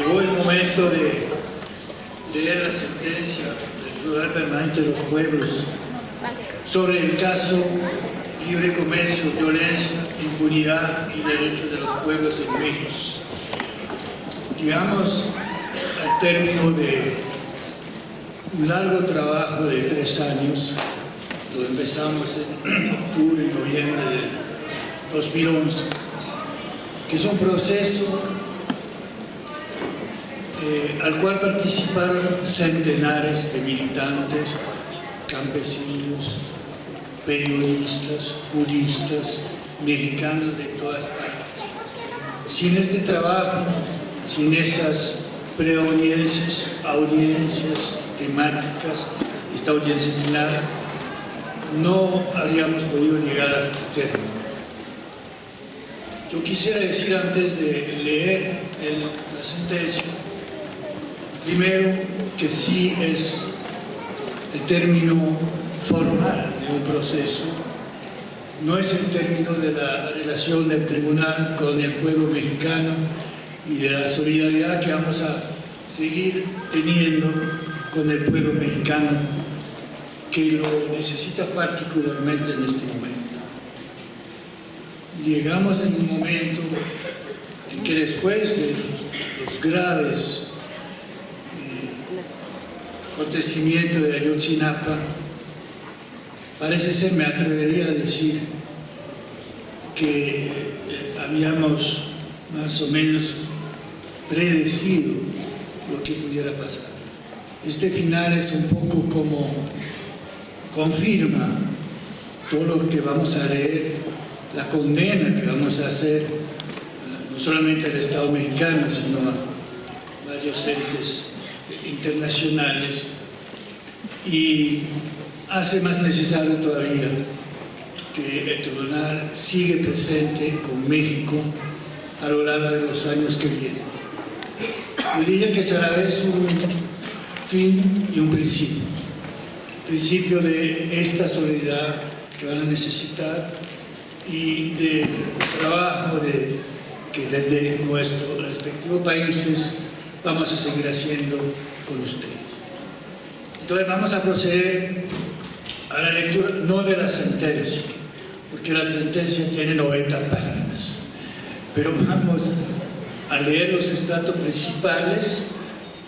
llegó el momento de leer la sentencia del Tribunal Permanente de los Pueblos sobre el caso libre comercio, violencia, impunidad y derechos de los pueblos en México. Llegamos al término de un largo trabajo de 3 años. Lo empezamos en octubre y noviembre de 2011, que es un proceso al cual participaron centenares de militantes, campesinos, periodistas, juristas, mexicanos de todas partes. Sin este trabajo, sin esas preaudiencias, audiencias temáticas, esta audiencia final, no habríamos podido llegar al término. Yo quisiera decir, antes de leer la sentencia, primero que sí es el término formal de un proceso, no es el término de la relación del tribunal con el pueblo mexicano y de la solidaridad que vamos a seguir teniendo con el pueblo mexicano, que lo necesita particularmente en este momento. Llegamos en un momento en que después de los graves acontecimientos de Ayotzinapa, parece ser, me atrevería a decir, que habíamos más o menos predecido lo que pudiera pasar. Este final es un poco como confirma todo lo que vamos a leer, la condena que vamos a hacer, no solamente al Estado mexicano, sino a varios entes internacionales, y hace más necesario todavía que el tribunal sigue presente con México a lo largo de los años que vienen. Yo diría que es a la vez un fin y un principio. Principio de esta solidaridad que van a necesitar y del trabajo que desde nuestros respectivos países vamos a seguir haciendo con ustedes. Entonces vamos a proceder a la lectura, no de la sentencia, porque la sentencia tiene 90 páginas, pero vamos a leer los estratos principales.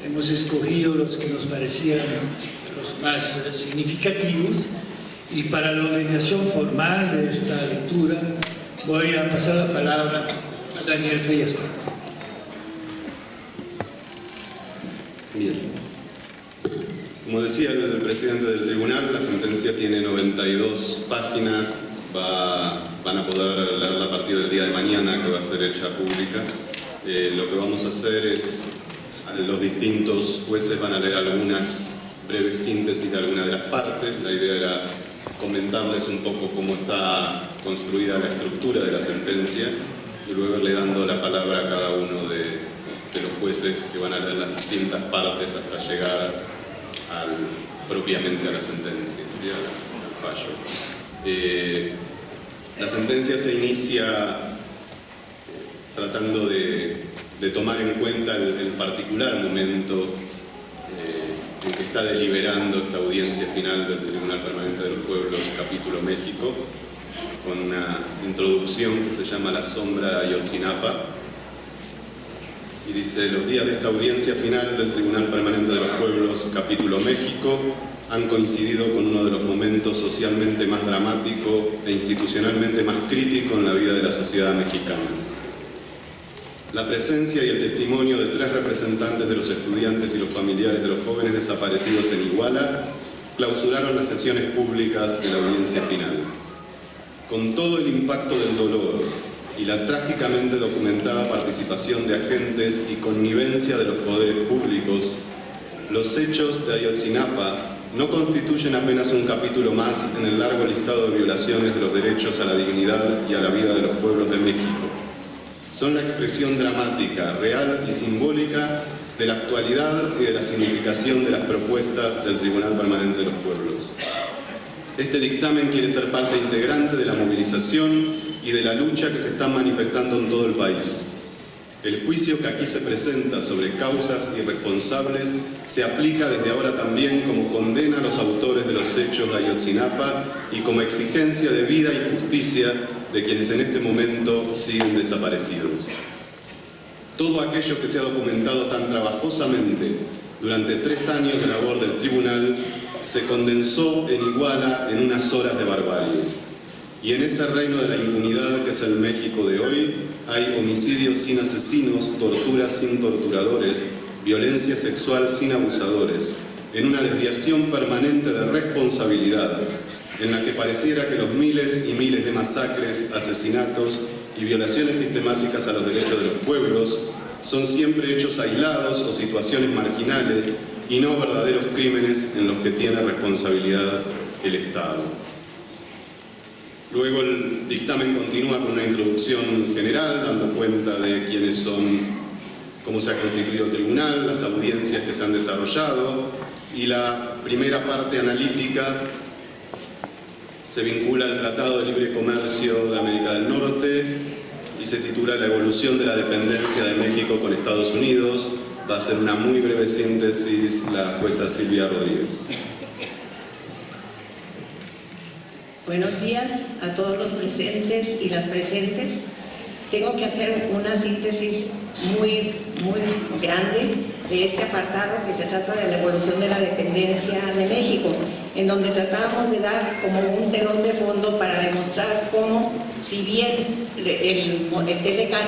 Hemos escogido los que nos parecían los más significativos, y para la organización formal de esta lectura voy a pasar la palabra a Daniel Feyerstein. Bien. Como decía el presidente del tribunal, la sentencia tiene 92 páginas, van a poder leerla a partir del día de mañana, que va a ser hecha pública. Lo que vamos a hacer es, los distintos jueces van a leer algunas breves síntesis de algunas de las partes. La idea era comentarles un poco cómo está construida la estructura de la sentencia y luego irle dando la palabra a cada uno de los jueces que van a leer las distintas partes hasta llegar propiamente a la sentencia, ¿sí? al fallo. La sentencia se inicia tratando de tomar en cuenta el particular momento en que está deliberando esta audiencia final del Tribunal Permanente de los Pueblos, capítulo México, con una introducción que se llama La sombra de Ayotzinapa, y dice: los días de esta audiencia final del Tribunal Permanente de los Pueblos, capítulo México, han coincidido con uno de los momentos socialmente más dramático e institucionalmente más crítico en la vida de la sociedad mexicana. La presencia y el testimonio de 3 representantes de los estudiantes y los familiares de los jóvenes desaparecidos en Iguala clausuraron las sesiones públicas de la audiencia final. Con todo el impacto del dolor y la trágicamente documentada participación de agentes y connivencia de los poderes públicos, los hechos de Ayotzinapa no constituyen apenas un capítulo más en el largo listado de violaciones de los derechos a la dignidad y a la vida de los pueblos de México. Son la expresión dramática, real y simbólica de la actualidad y de la significación de las propuestas del Tribunal Permanente de los Pueblos. Este dictamen quiere ser parte integrante de la movilización y de la lucha que se están manifestando en todo el país. El juicio que aquí se presenta sobre causas irresponsables se aplica desde ahora también como condena a los autores de los hechos de Ayotzinapa y como exigencia de vida y justicia de quienes en este momento siguen desaparecidos. Todo aquello que se ha documentado tan trabajosamente durante 3 años de labor del tribunal se condensó en Iguala en unas horas de barbarie. Y en ese reino de la impunidad que es el México de hoy, hay homicidios sin asesinos, torturas sin torturadores, violencia sexual sin abusadores, en una desviación permanente de responsabilidad, en la que pareciera que los miles y miles de masacres, asesinatos y violaciones sistemáticas a los derechos de los pueblos son siempre hechos aislados o situaciones marginales y no verdaderos crímenes en los que tiene responsabilidad el Estado. Luego el dictamen continúa con una introducción general, dando cuenta de quiénes son, cómo se ha constituido el tribunal, las audiencias que se han desarrollado, y la primera parte analítica se vincula al Tratado de Libre Comercio de América del Norte y se titula La evolución de la dependencia de México con Estados Unidos. Va a ser una muy breve síntesis la jueza Silvia Rodríguez. Buenos días a todos los presentes y las presentes. Tengo que hacer una síntesis muy grande de este apartado que se trata de la evolución de la dependencia de México, en donde tratábamos de dar como un telón de fondo para demostrar cómo, si bien el Telecán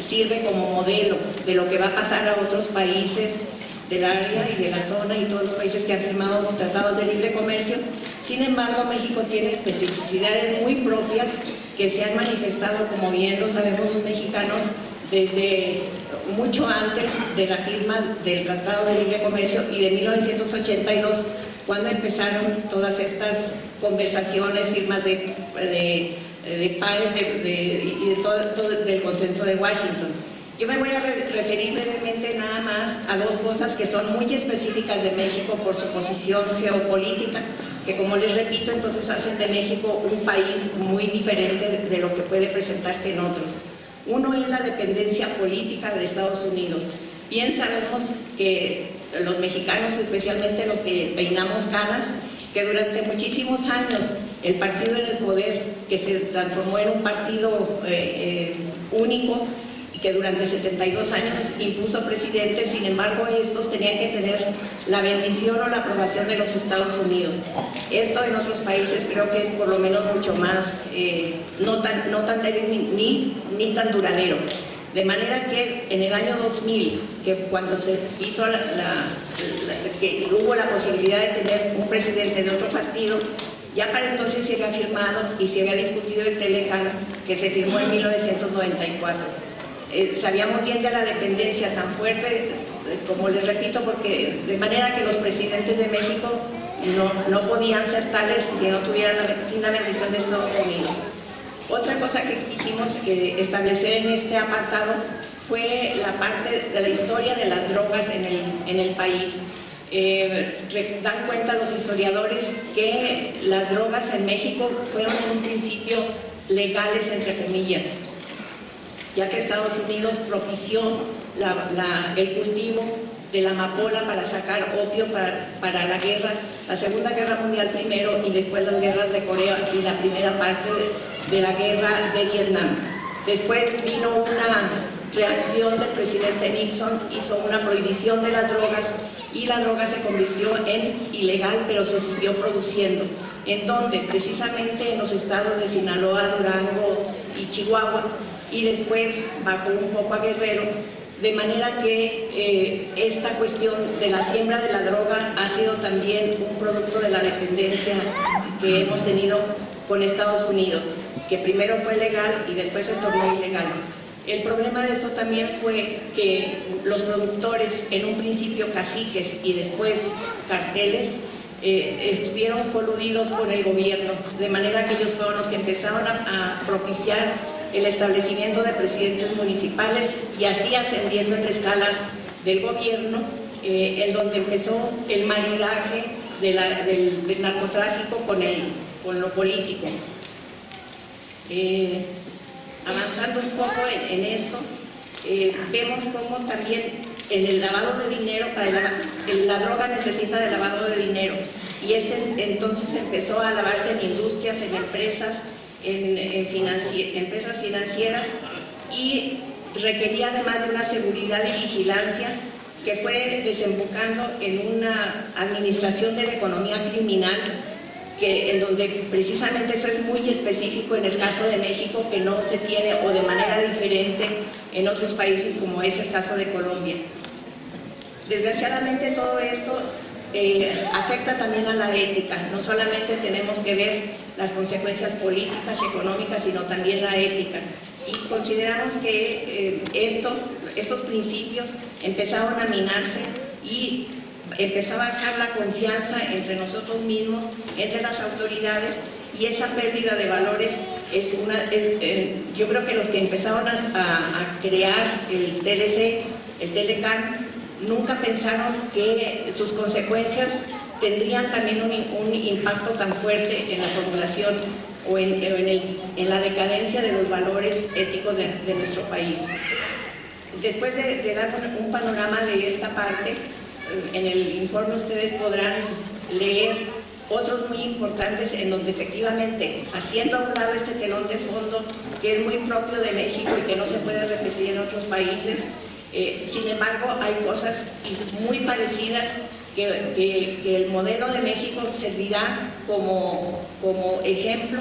sirve como modelo de lo que va a pasar a otros países del área y de la zona y todos los países que han firmado tratados de libre comercio, sin embargo México tiene especificidades muy propias que se han manifestado, como bien lo sabemos los mexicanos, desde mucho antes de la firma del Tratado de Libre Comercio y de 1982, cuando empezaron todas estas conversaciones, firmas de pares y de todo del consenso de Washington. Yo me voy a referir brevemente nada más a 2 cosas que son muy específicas de México por su posición geopolítica, que como les repito, entonces hacen de México un país muy diferente de lo que puede presentarse en otros. Uno es la dependencia política de Estados Unidos. Bien sabemos que los mexicanos, especialmente los que peinamos canas, que durante muchísimos años el partido en el poder, que se transformó en un partido único, que durante 72 años impuso presidentes, sin embargo estos tenían que tener la bendición o la aprobación de los Estados Unidos. Esto en otros países creo que es por lo menos mucho más, no tan débil ni tan duradero. De manera que en el año 2000, que cuando se hizo que hubo la posibilidad de tener un presidente de otro partido, ya para entonces se había firmado y se había discutido el Telecán, que se firmó en 1994. Sabíamos bien de la dependencia tan fuerte, como les repito, porque de manera que los presidentes de México no podían ser tales si no tuvieran sin la bendición de Estados Unidos. Otra cosa que quisimos establecer en este apartado fue la parte de la historia de las drogas en el país. Dan cuenta los historiadores que las drogas en México fueron en un principio legales, entre comillas, ya que Estados Unidos propició el cultivo de la amapola para sacar opio para la guerra, la Segunda Guerra Mundial primero y después las guerras de Corea y la primera parte de la guerra de Vietnam. Después vino una reacción del presidente Nixon, hizo una prohibición de las drogas y la droga se convirtió en ilegal, pero se siguió produciendo. ¿En dónde? Precisamente en los estados de Sinaloa, Durango y Chihuahua, y después bajó un poco a Guerrero, de manera que esta cuestión de la siembra de la droga ha sido también un producto de la dependencia que hemos tenido con Estados Unidos, que primero fue legal y después se tornó ilegal. El problema de esto también fue que los productores, en un principio caciques y después carteles, estuvieron coludidos con el gobierno, de manera que ellos fueron los que empezaron a propiciar el establecimiento de presidentes municipales y así ascendiendo en la escala del gobierno, en donde empezó el maridaje del narcotráfico con lo político. Avanzando un poco en esto, vemos cómo también en el lavado de dinero, la droga necesita de lavado de dinero, y entonces empezó a lavarse en industrias, en empresas, en empresas financieras, y requería además de una seguridad y vigilancia que fue desembocando en una administración de la economía criminal, en donde precisamente eso es muy específico en el caso de México, que no se tiene o de manera diferente en otros países, como es el caso de Colombia. Desgraciadamente todo esto afecta también a la ética. No solamente tenemos que ver las consecuencias políticas, económicas, sino también la ética. Y consideramos que estos principios empezaron a minarse y empezó a bajar la confianza entre nosotros mismos, entre las autoridades, y esa pérdida de valores yo creo que los que empezaron a crear el TLC, el Telecán, nunca pensaron que sus consecuencias tendrían también un impacto tan fuerte en la formulación o en la decadencia de los valores éticos de nuestro país. Después de dar un panorama de esta parte, en el informe ustedes podrán leer otros muy importantes en donde efectivamente, haciendo a un lado este telón de fondo que es muy propio de México y que no se puede repetir en otros países, sin embargo hay cosas muy parecidas que el modelo de México servirá como ejemplo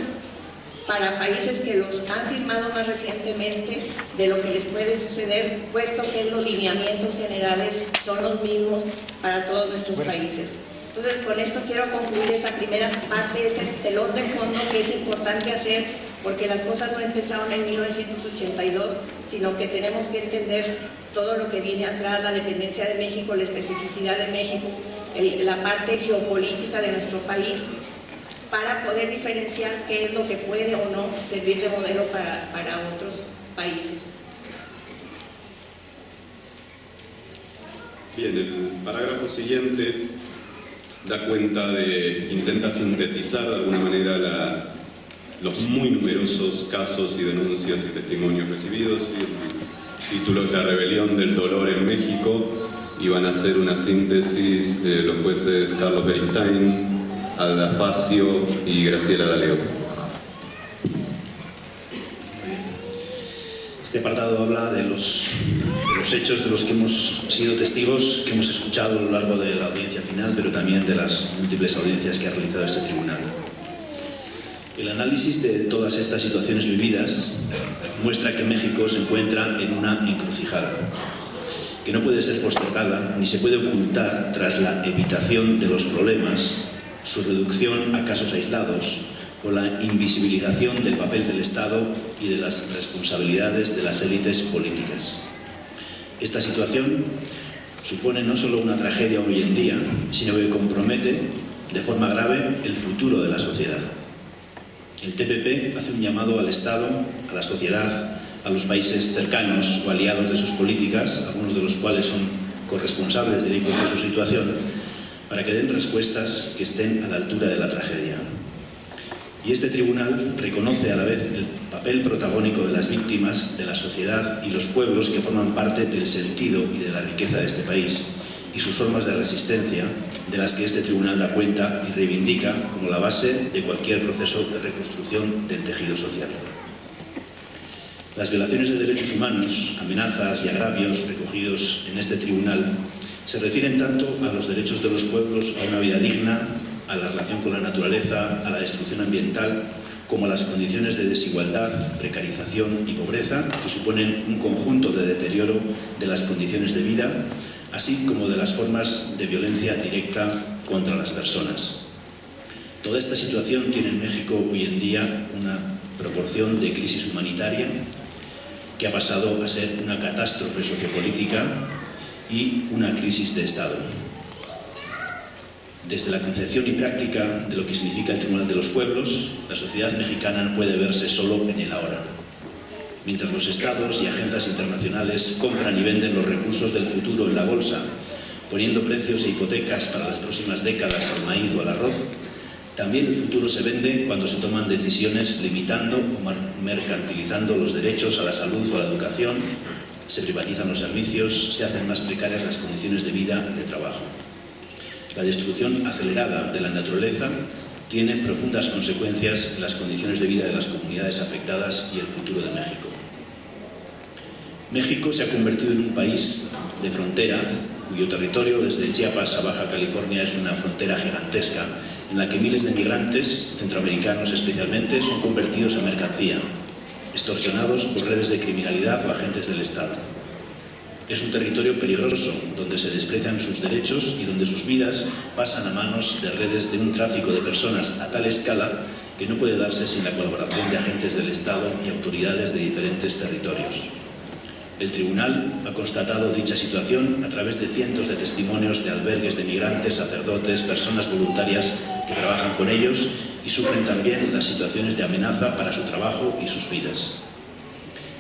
para países que los han firmado más recientemente de lo que les puede suceder, puesto que los lineamientos generales son los mismos para todos nuestros países. Entonces, con esto quiero concluir esa primera parte, ese telón de fondo que es importante hacer, porque las cosas no empezaron en 1982, sino que tenemos que entender todo lo que viene atrás, la dependencia de México, la especificidad de México, la parte geopolítica de nuestro país, para poder diferenciar qué es lo que puede o no servir de modelo para otros países. Bien, el parágrafo siguiente intenta sintetizar de alguna manera los muy numerosos casos y denuncias y testimonios recibidos. Y el título es La rebelión del dolor en México, y van a hacer una síntesis de los jueces Carlos Beristain, Alda Facio y Graciela D'Aleo. Este apartado habla de los hechos de los que hemos sido testigos, que hemos escuchado a lo largo de la audiencia final, pero también de las múltiples audiencias que ha realizado este tribunal. El análisis de todas estas situaciones vividas muestra que México se encuentra en una encrucijada, que no puede ser postergada ni se puede ocultar tras la evitación de los problemas, su reducción a casos aislados o la invisibilización del papel del Estado y de las responsabilidades de las élites políticas. Esta situación supone no solo una tragedia hoy en día, sino que compromete de forma grave el futuro de la sociedad. El TPP hace un llamado al Estado, a la sociedad, a los países cercanos o aliados de sus políticas, algunos de los cuales son corresponsables directos de su situación, para que den respuestas que estén a la altura de la tragedia. Y este tribunal reconoce a la vez el papel protagónico de las víctimas, de la sociedad y los pueblos que forman parte del sentido y de la riqueza de este país, y sus formas de resistencia, de las que este tribunal da cuenta y reivindica como la base de cualquier proceso de reconstrucción del tejido social. Las violaciones de derechos humanos, amenazas y agravios recogidos en este tribunal se refieren tanto a los derechos de los pueblos a una vida digna, a la relación con la naturaleza, a la destrucción ambiental, como a las condiciones de desigualdad, precarización y pobreza que suponen un conjunto de deterioro de las condiciones de vida, así como de las formas de violencia directa contra las personas. Toda esta situación tiene en México hoy en día una proporción de crisis humanitaria que ha pasado a ser una catástrofe sociopolítica y una crisis de Estado. Desde la concepción y práctica de lo que significa el Tribunal de los Pueblos, la sociedad mexicana no puede verse solo en el ahora. Mientras los estados y agencias internacionales compran y venden los recursos del futuro en la bolsa, poniendo precios e hipotecas para las próximas décadas al maíz o al arroz, también el futuro se vende cuando se toman decisiones limitando o mercantilizando los derechos a la salud o a la educación, se privatizan los servicios, se hacen más precarias las condiciones de vida y de trabajo. La destrucción acelerada de la naturaleza tiene profundas consecuencias en las condiciones de vida de las comunidades afectadas y el futuro de México. México se ha convertido en un país de frontera, cuyo territorio desde Chiapas a Baja California es una frontera gigantesca, en la que miles de migrantes, centroamericanos especialmente, son convertidos en mercancía, extorsionados por redes de criminalidad o agentes del Estado. Es un territorio peligroso, donde se desprecian sus derechos y donde sus vidas pasan a manos de redes de un tráfico de personas a tal escala que no puede darse sin la colaboración de agentes del Estado y autoridades de diferentes territorios. El tribunal ha constatado dicha situación a través de cientos de testimonios de albergues de migrantes, sacerdotes, personas voluntarias que trabajan con ellos y sufren también las situaciones de amenaza para su trabajo y sus vidas.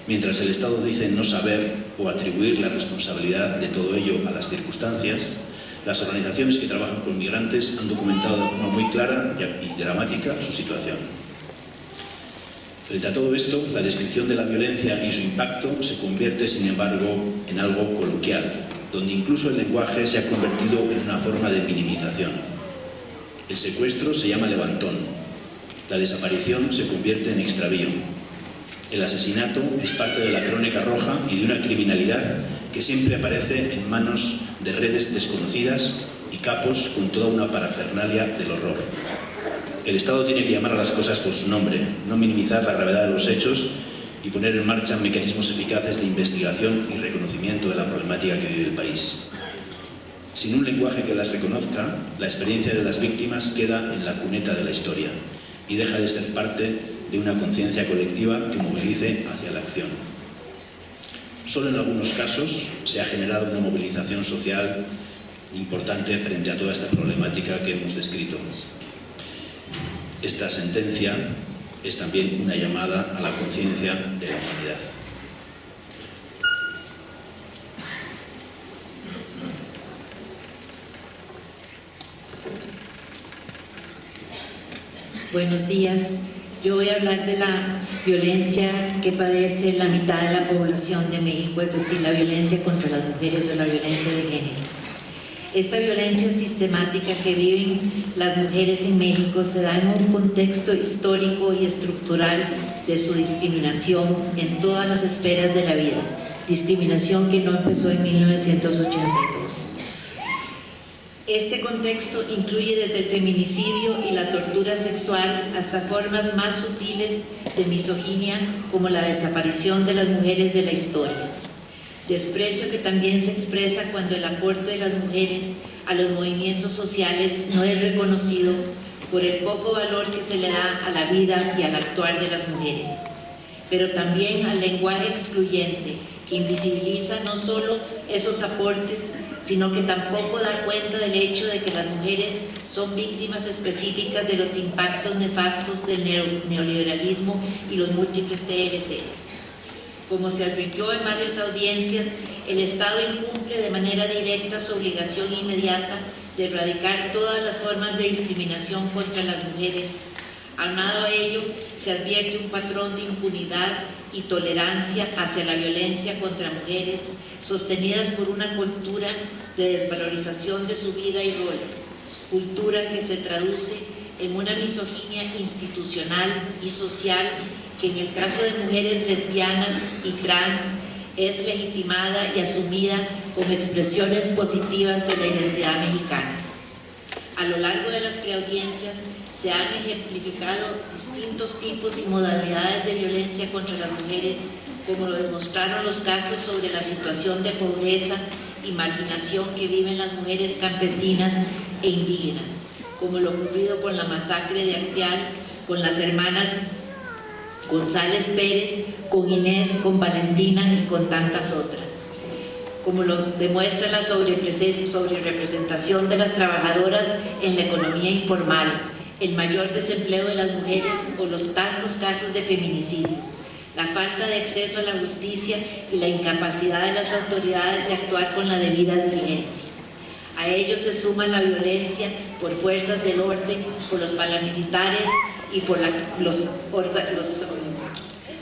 Mientras el Estado dice no saber o atribuir la responsabilidad de todo ello a las circunstancias, las organizaciones que trabajan con migrantes han documentado de forma muy clara y dramática su situación. Frente a todo esto, la descripción de la violencia y su impacto se convierte, sin embargo, en algo coloquial, donde incluso el lenguaje se ha convertido en una forma de minimización. El secuestro se llama levantón, la desaparición se convierte en extravío. El asesinato es parte de la crónica roja y de una criminalidad que siempre aparece en manos de redes desconocidas y capos con toda una parafernalia del horror. El Estado tiene que llamar a las cosas por su nombre, no minimizar la gravedad de los hechos y poner en marcha mecanismos eficaces de investigación y reconocimiento de la problemática que vive el país. Sin un lenguaje que las reconozca, la experiencia de las víctimas queda en la cuneta de la historia y deja de ser parte de una conciencia colectiva que movilice hacia la acción. Solo en algunos casos se ha generado una movilización social importante frente a toda esta problemática que hemos descrito. Esta sentencia es también una llamada a la conciencia de la humanidad. Buenos días. Yo voy a hablar de la violencia que padece la mitad de la población de México, es decir, la violencia contra las mujeres o la violencia de género. Esta violencia sistemática que viven las mujeres en México se da en un contexto histórico y estructural de su discriminación en todas las esferas de la vida, discriminación que no empezó en 1982. Este contexto incluye desde el feminicidio y la tortura sexual hasta formas más sutiles de misoginia como la desaparición de las mujeres de la historia. Desprecio que también se expresa cuando el aporte de las mujeres a los movimientos sociales no es reconocido por el poco valor que se le da a la vida y al actuar de las mujeres, pero también al lenguaje excluyente que invisibiliza no solo esos aportes, sino que tampoco da cuenta del hecho de que las mujeres son víctimas específicas de los impactos nefastos del neoliberalismo y los múltiples TLCs. Como se advirtió en varias audiencias, el Estado incumple de manera directa su obligación inmediata de erradicar todas las formas de discriminación contra las mujeres. Aunado a ello, se advierte un patrón de impunidad y tolerancia hacia la violencia contra mujeres, sostenidas por una cultura de desvalorización de su vida y roles, cultura que se traduce en una misoginia institucional y social que en el caso de mujeres lesbianas y trans es legitimada y asumida como expresiones positivas de la identidad mexicana. A lo largo de las preaudiencias se han ejemplificado distintos tipos y modalidades de violencia contra las mujeres, como lo demostraron los casos sobre la situación de pobreza y marginación que viven las mujeres campesinas e indígenas, como lo ocurrido con la masacre de Acteal, con las hermanas González Pérez, con Inés, con Valentina y con tantas otras. Como lo demuestra la sobrerepresentación de las trabajadoras en la economía informal, el mayor desempleo de las mujeres o los tantos casos de feminicidio, la falta de acceso a la justicia y la incapacidad de las autoridades de actuar con la debida diligencia. A ello se suma la violencia por fuerzas del orden, por los paramilitares y por las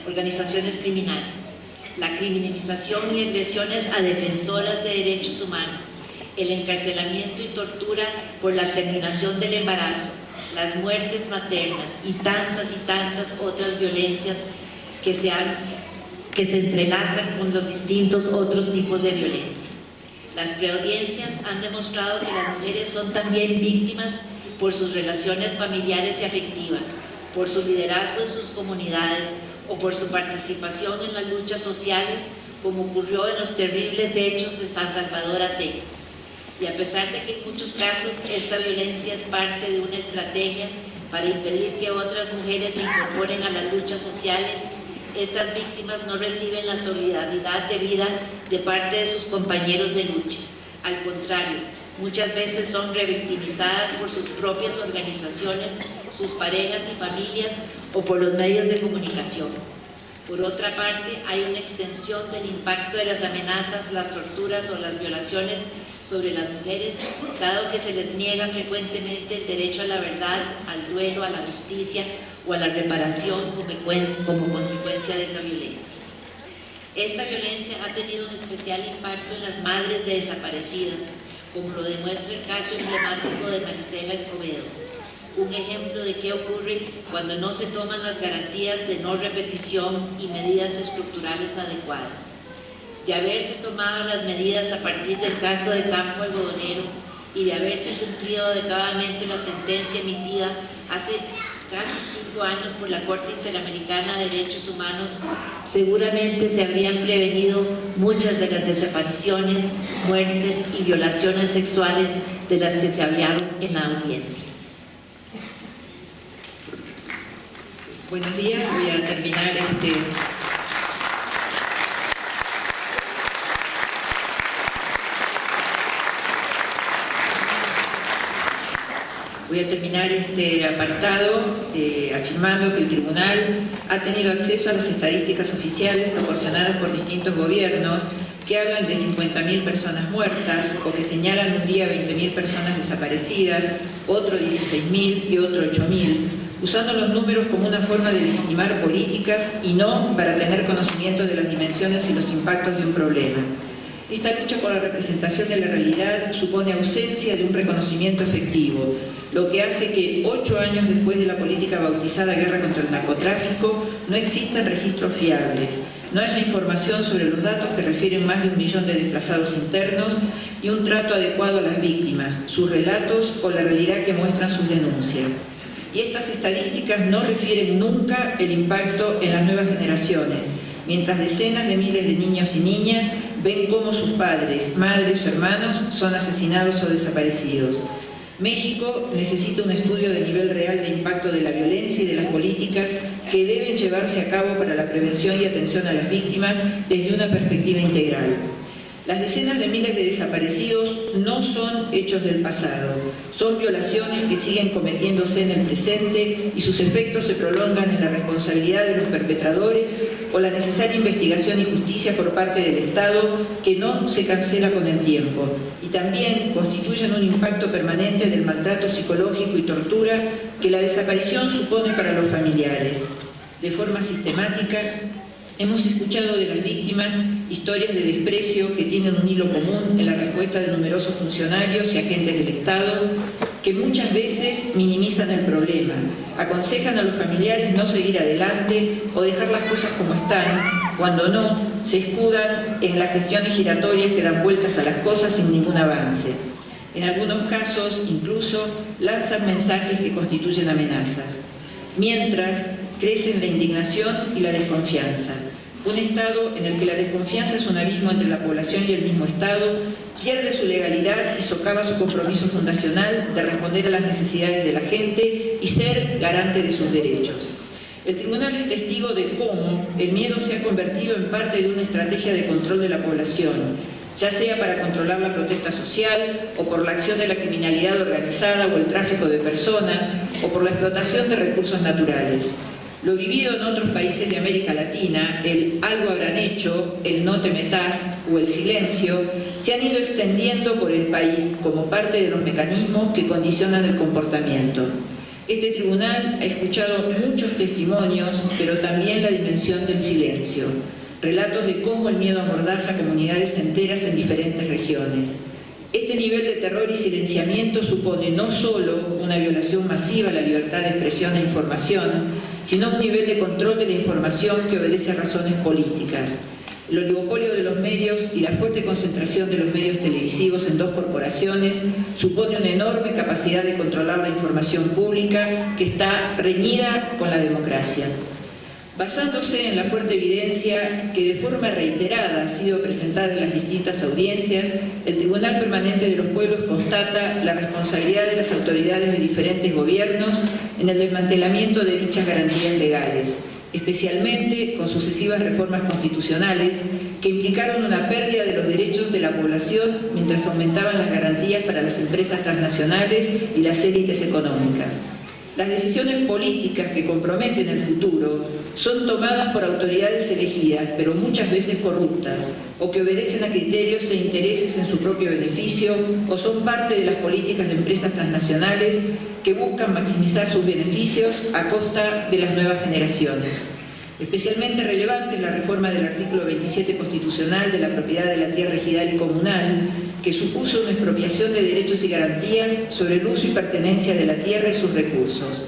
organizaciones criminales. la criminalización y agresiones a defensoras de derechos humanos, el encarcelamiento y tortura por la terminación del embarazo, las muertes maternas y tantas otras violencias que se entrelazan con los distintos otros tipos de violencia. Las preaudiencias han demostrado que las mujeres son también víctimas por sus relaciones familiares y afectivas, por su liderazgo en sus comunidades o por su participación en las luchas sociales, como ocurrió en los terribles hechos de San Salvador Atey. Y a pesar de que en muchos casos esta violencia es parte de una estrategia para impedir que otras mujeres se incorporen a las luchas sociales, estas víctimas no reciben la solidaridad debida de parte de sus compañeros de lucha. Al contrario, muchas veces son revictimizadas por sus propias organizaciones, sus parejas y familias o por los medios de comunicación. Por otra parte, hay una extensión del impacto de las amenazas, las torturas o las violaciones sobre las mujeres, dado que se les niega frecuentemente el derecho a la verdad, al duelo, a la justicia o a la reparación como consecuencia de esa violencia. Esta violencia ha tenido un especial impacto en las madres de desaparecidas, como lo demuestra el caso emblemático de Marisela Escobedo. Un ejemplo de qué ocurre cuando no se toman las garantías de no repetición y medidas estructurales adecuadas. De haberse tomado las medidas a partir del caso de Campo Algodonero y de haberse cumplido adecuadamente la sentencia emitida hace casi 5 años por la Corte Interamericana de Derechos Humanos, seguramente se habrían prevenido muchas de las desapariciones, muertes y violaciones sexuales de las que se hablaron en la audiencia. Buenos días, voy a terminar este apartado afirmando que el tribunal ha tenido acceso a las estadísticas oficiales proporcionadas por distintos gobiernos que hablan de 50.000 personas muertas o que señalan un día 20.000 personas desaparecidas, otro 16.000 y otro 8.000, usando los números como una forma de legitimar políticas y no para tener conocimiento de las dimensiones y los impactos de un problema. Esta lucha por la representación de la realidad supone ausencia de un reconocimiento efectivo, lo que hace que 8 años después de la política bautizada Guerra contra el Narcotráfico no existan registros fiables, no haya información sobre los datos que refieren más de 1 millón de desplazados internos y un trato adecuado a las víctimas, sus relatos o la realidad que muestran sus denuncias. Y estas estadísticas no refieren nunca el impacto en las nuevas generaciones, mientras decenas de miles de niños y niñas ven cómo sus padres, madres o hermanos son asesinados o desaparecidos. México necesita un estudio de nivel real de impacto de la violencia y de las políticas que deben llevarse a cabo para la prevención y atención a las víctimas desde una perspectiva integral. Las decenas de miles de desaparecidos no son hechos del pasado, son violaciones que siguen cometiéndose en el presente y sus efectos se prolongan en la responsabilidad de los perpetradores o la necesaria investigación y justicia por parte del Estado que no se cancela con el tiempo, y también constituyen un impacto permanente del maltrato psicológico y tortura que la desaparición supone para los familiares. De forma sistemática, hemos escuchado de las víctimas historias de desprecio que tienen un hilo común en la respuesta de numerosos funcionarios y agentes del Estado que muchas veces minimizan el problema, aconsejan a los familiares no seguir adelante o dejar las cosas como están, cuando no, se escudan en las gestiones giratorias que dan vueltas a las cosas sin ningún avance. En algunos casos, incluso, lanzan mensajes que constituyen amenazas. Mientras, crecen la indignación y la desconfianza. Un Estado en el que la desconfianza es un abismo entre la población y el mismo Estado pierde su legalidad y socava su compromiso fundacional de responder a las necesidades de la gente y ser garante de sus derechos. El tribunal es testigo de cómo el miedo se ha convertido en parte de una estrategia de control de la población, ya sea para controlar la protesta social o por la acción de la criminalidad organizada o el tráfico de personas o por la explotación de recursos naturales. Lo vivido en otros países de América Latina, el algo habrán hecho, el no te metas o el silencio, se han ido extendiendo por el país como parte de los mecanismos que condicionan el comportamiento. Este tribunal ha escuchado muchos testimonios, pero también la dimensión del silencio. relatos de cómo el miedo amordaza a comunidades enteras en diferentes regiones. Este nivel de terror y silenciamiento supone no solo una violación masiva a la libertad de expresión e información, sino un nivel de control de la información que obedece a razones políticas. El oligopolio de los medios y la fuerte concentración de los medios televisivos en dos corporaciones supone una enorme capacidad de controlar la información pública que está reñida con la democracia. Basándose en la fuerte evidencia que de forma reiterada ha sido presentada en las distintas audiencias, el Tribunal Permanente de los Pueblos constata la responsabilidad de las autoridades de diferentes gobiernos en el desmantelamiento de dichas garantías legales, especialmente con sucesivas reformas constitucionales que implicaron una pérdida de los derechos de la población mientras aumentaban las garantías para las empresas transnacionales y las élites económicas. Las decisiones políticas que comprometen el futuro son tomadas por autoridades elegidas, pero muchas veces corruptas, o que obedecen a criterios e intereses en su propio beneficio, o son parte de las políticas de empresas transnacionales que buscan maximizar sus beneficios a costa de las nuevas generaciones. Especialmente relevante es la reforma del artículo 27 constitucional de la propiedad de la tierra ejidal y comunal, que supuso una expropiación de derechos y garantías sobre el uso y pertenencia de la tierra y sus recursos.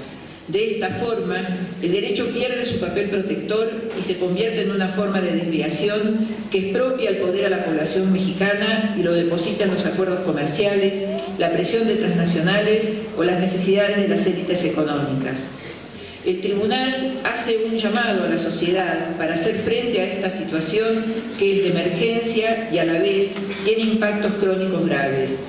De esta forma, el derecho pierde su papel protector y se convierte en una forma de desviación que expropia el poder a la población mexicana y lo deposita en los acuerdos comerciales, la presión de transnacionales o las necesidades de las élites económicas. El tribunal hace un llamado a la sociedad para hacer frente a esta situación que es de emergencia y a la vez tiene impactos crónicos graves.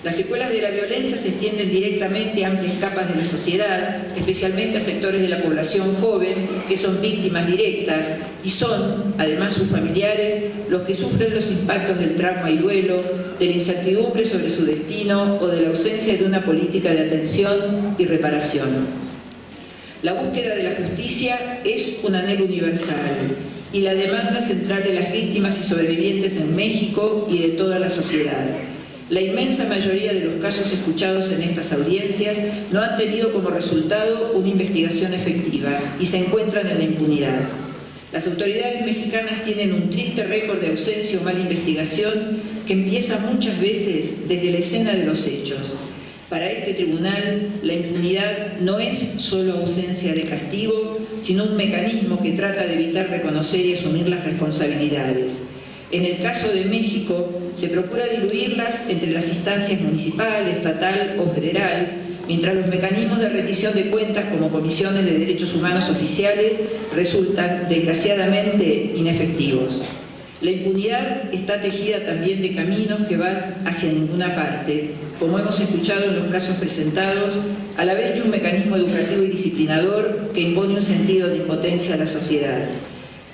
Las secuelas de la violencia se extienden directamente a amplias capas de la sociedad, especialmente a sectores de la población joven que son víctimas directas y son, además sus familiares, los que sufren los impactos del trauma y duelo, de la incertidumbre sobre su destino o de la ausencia de una política de atención y reparación. La búsqueda de la justicia es un anhelo universal y la demanda central de las víctimas y sobrevivientes en México y de toda la sociedad. La inmensa mayoría de los casos escuchados en estas audiencias no han tenido como resultado una investigación efectiva y se encuentran en la impunidad. Las autoridades mexicanas tienen un triste récord de ausencia o mala investigación que empieza muchas veces desde la escena de los hechos. Para este tribunal, la impunidad no es solo ausencia de castigo, sino un mecanismo que trata de evitar reconocer y asumir las responsabilidades. En el caso de México, se procura diluirlas entre las instancias municipal, estatal o federal, mientras los mecanismos de rendición de cuentas como comisiones de derechos humanos oficiales resultan, desgraciadamente, inefectivos. La impunidad está tejida también de caminos que van hacia ninguna parte, como hemos escuchado en los casos presentados, a la vez que un mecanismo educativo y disciplinador que impone un sentido de impotencia a la sociedad.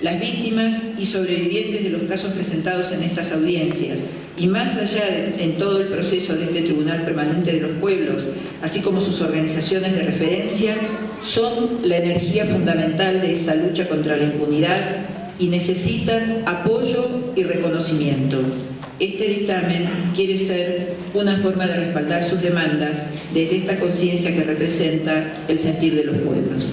Las víctimas y sobrevivientes de los casos presentados en estas audiencias, y más allá en todo el proceso de este Tribunal Permanente de los Pueblos, así como sus organizaciones de referencia, son la energía fundamental de esta lucha contra la impunidad y necesitan apoyo y reconocimiento. Este dictamen quiere ser una forma de respaldar sus demandas desde esta conciencia que representa el sentir de los pueblos.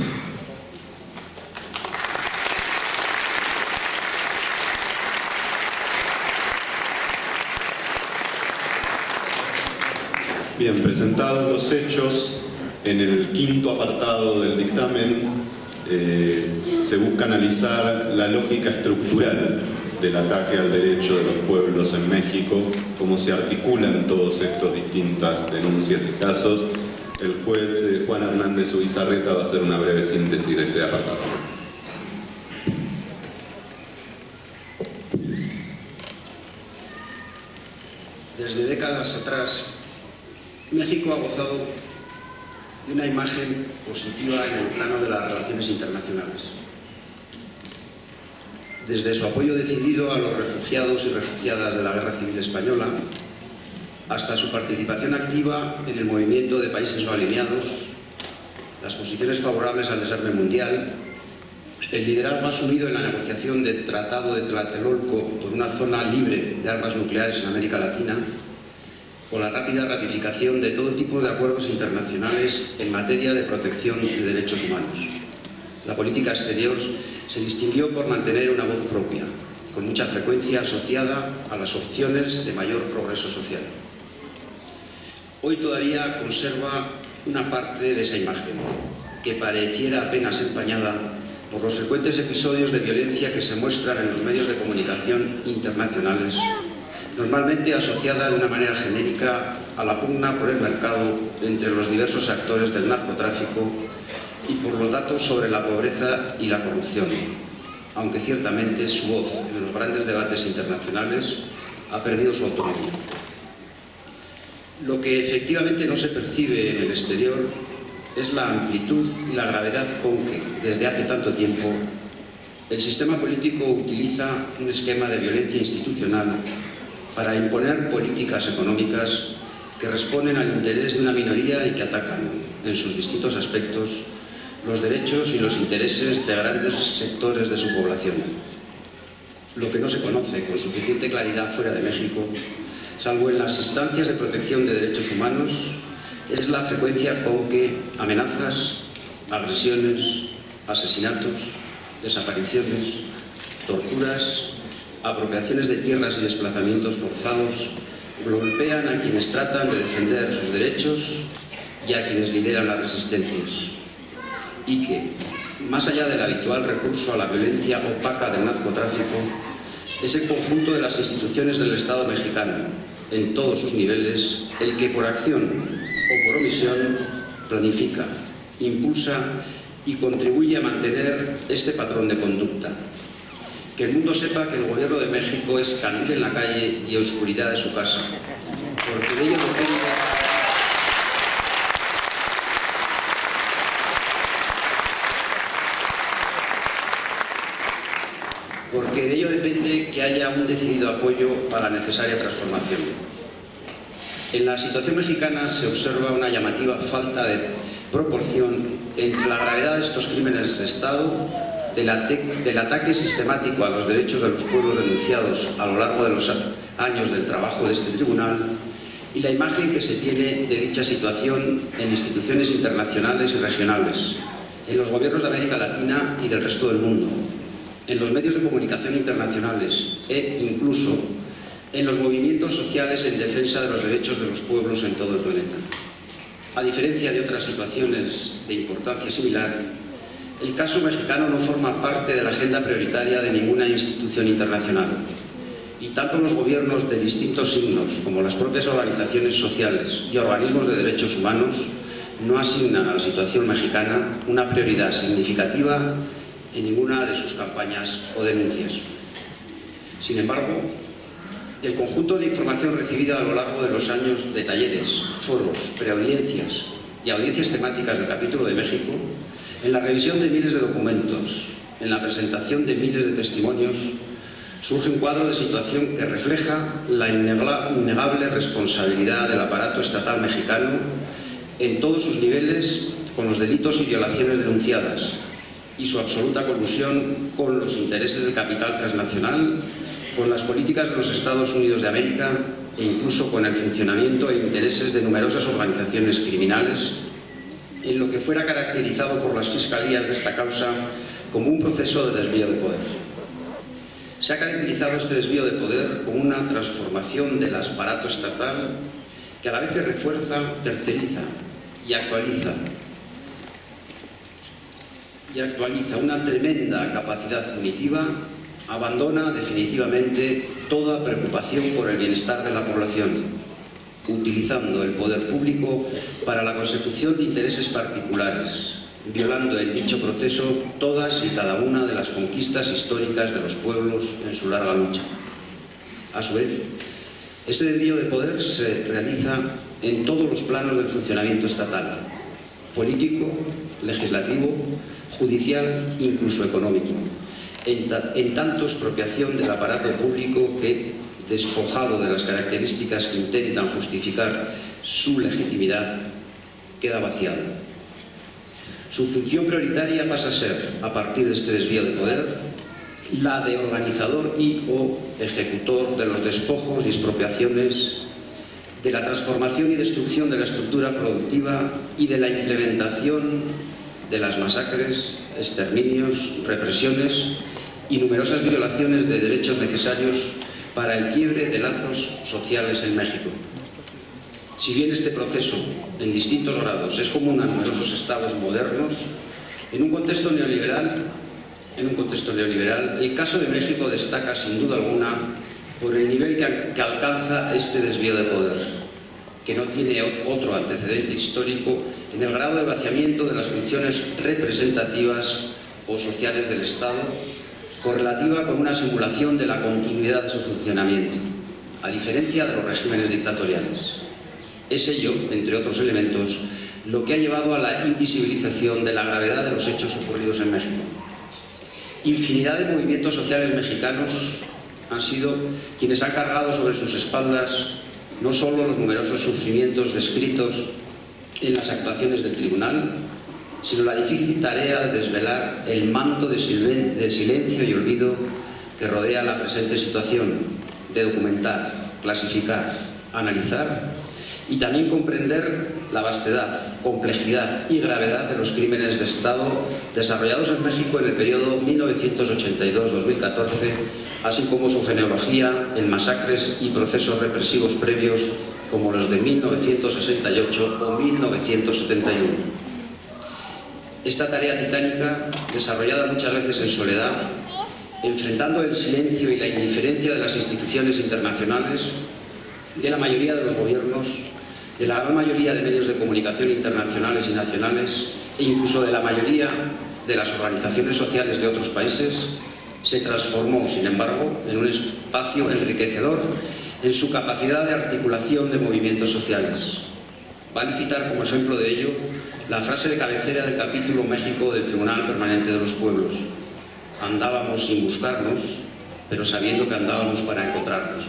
Bien, presentados los hechos, en el quinto apartado del dictamen se busca analizar la lógica estructural del ataque al derecho de los pueblos en México, cómo se articulan todas estas distintas denuncias y casos. El juez Juan Hernández Ubizarreta va a hacer una breve síntesis de este apartado. Desde décadas atrás, México ha gozado de una imagen positiva en el plano de las relaciones internacionales. Desde su apoyo decidido a los refugiados y refugiadas de la Guerra Civil Española, hasta su participación activa en el movimiento de países no alineados, las posiciones favorables al desarme mundial, el liderazgo asumido en la negociación del Tratado de Tlatelolco por una zona libre de armas nucleares en América Latina, o la rápida ratificación de todo tipo de acuerdos internacionales en materia de protección de derechos humanos. La política exterior se distinguió por mantener una voz propia, con mucha frecuencia asociada a las opciones de mayor progreso social. Hoy todavía conserva una parte de esa imagen, que pareciera apenas empañada por los frecuentes episodios de violencia que se muestran en los medios de comunicación internacionales, normalmente asociada de una manera genérica a la pugna por el mercado entre los diversos actores del narcotráfico y por los datos sobre la pobreza y la corrupción, aunque ciertamente su voz en los grandes debates internacionales ha perdido su autonomía. Lo que efectivamente no se percibe en el exterior es la amplitud y la gravedad con que, desde hace tanto tiempo, el sistema político utiliza un esquema de violencia institucional para imponer políticas económicas que responden al interés de una minoría y que atacan, en sus distintos aspectos, los derechos y los intereses de grandes sectores de su población. Lo que no se conoce con suficiente claridad fuera de México, salvo en las instancias de protección de derechos humanos, es la frecuencia con que amenazas, agresiones, asesinatos, desapariciones, torturas, apropiaciones de tierras y desplazamientos forzados golpean a quienes tratan de defender sus derechos y a quienes lideran las resistencias. Y que, más allá del habitual recurso a la violencia opaca del narcotráfico, es el conjunto de las instituciones del Estado mexicano, en todos sus niveles, el que por acción o por omisión planifica, impulsa y contribuye a mantener este patrón de conducta. Que el mundo sepa que el Gobierno de México es candil en la calle y oscuridad de su casa, porque de ello depende que haya un decidido apoyo a la necesaria transformación. En la situación mexicana se observa una llamativa falta de proporción entre la gravedad de estos crímenes de Estado, del ataque sistemático a los derechos de los pueblos denunciados a lo largo de los años del trabajo de este tribunal y la imagen que se tiene de dicha situación en instituciones internacionales y regionales, en los gobiernos de América Latina y del resto del mundo, en los medios de comunicación internacionales e incluso en los movimientos sociales en defensa de los derechos de los pueblos en todo el planeta. A diferencia de otras situaciones de importancia similar, el caso mexicano no forma parte de la agenda prioritaria de ninguna institución internacional, y tanto los gobiernos de distintos signos como las propias organizaciones sociales y organismos de derechos humanos no asignan a la situación mexicana una prioridad significativa en ninguna de sus campañas o denuncias. Sin embargo, el conjunto de información recibida a lo largo de los años de talleres, foros, preaudiencias y audiencias temáticas del capítulo de México, en la revisión de miles de documentos, en la presentación de miles de testimonios, surge un cuadro de situación que refleja la innegable responsabilidad del aparato estatal mexicano en todos sus niveles con los delitos y violaciones denunciadas, y su absoluta colusión con los intereses del capital transnacional, con las políticas de los Estados Unidos de América e incluso con el funcionamiento e intereses de numerosas organizaciones criminales, en lo que fuera caracterizado por las fiscalías de esta causa como un proceso de desvío de poder. Se ha caracterizado este desvío de poder como una transformación del aparato estatal que a la vez que refuerza, terceriza y actualiza una tremenda capacidad punitiva, abandona definitivamente toda preocupación por el bienestar de la población, utilizando el poder público para la consecución de intereses particulares, violando en dicho proceso todas y cada una de las conquistas históricas de los pueblos en su larga lucha. A su vez, este desvío de poder se realiza en todos los planos del funcionamiento estatal: político, legislativo, judicial, incluso económico, en tanto expropiación del aparato público que, despojado de las características que intentan justificar su legitimidad, queda vaciado. Su función prioritaria pasa a ser, a partir de este desvío de poder, la de organizador y o ejecutor de los despojos y expropiaciones, de la transformación y destrucción de la estructura productiva y de la implementación de las masacres, exterminios, represiones y numerosas violaciones de derechos necesarios para el quiebre de lazos sociales en México. Si bien este proceso, en distintos grados, es común a numerosos estados modernos, en un contexto neoliberal, el caso de México destaca sin duda alguna por el nivel que alcanza este desvío de poder, que no tiene otro antecedente histórico en el grado de vaciamiento de las funciones representativas o sociales del Estado, correlativa con una simulación de la continuidad de su funcionamiento, a diferencia de los regímenes dictatoriales. Es ello, entre otros elementos, lo que ha llevado a la invisibilización de la gravedad de los hechos ocurridos en México. Infinidad de movimientos sociales mexicanos han sido quienes han cargado sobre sus espaldas no solo los numerosos sufrimientos descritos en las actuaciones del tribunal, sino la difícil tarea de desvelar el manto de silencio y olvido que rodea la presente situación, de documentar, clasificar, analizar y también comprender la vastedad, complejidad y gravedad de los crímenes de Estado desarrollados en México en el periodo 1982-2014, así como su genealogía en masacres y procesos represivos previos como los de 1968 o 1971. Esta tarea titánica, desarrollada muchas veces en soledad, enfrentando el silencio y la indiferencia de las instituciones internacionales, de la mayoría de los gobiernos, de la gran mayoría de medios de comunicación internacionales y nacionales, e incluso de la mayoría de las organizaciones sociales de otros países, se transformó, sin embargo, en un espacio enriquecedor en su capacidad de articulación de movimientos sociales. Vale citar como ejemplo de ello la frase de cabecera del capítulo México del Tribunal Permanente de los Pueblos: andábamos sin buscarnos, pero sabiendo que andábamos para encontrarnos.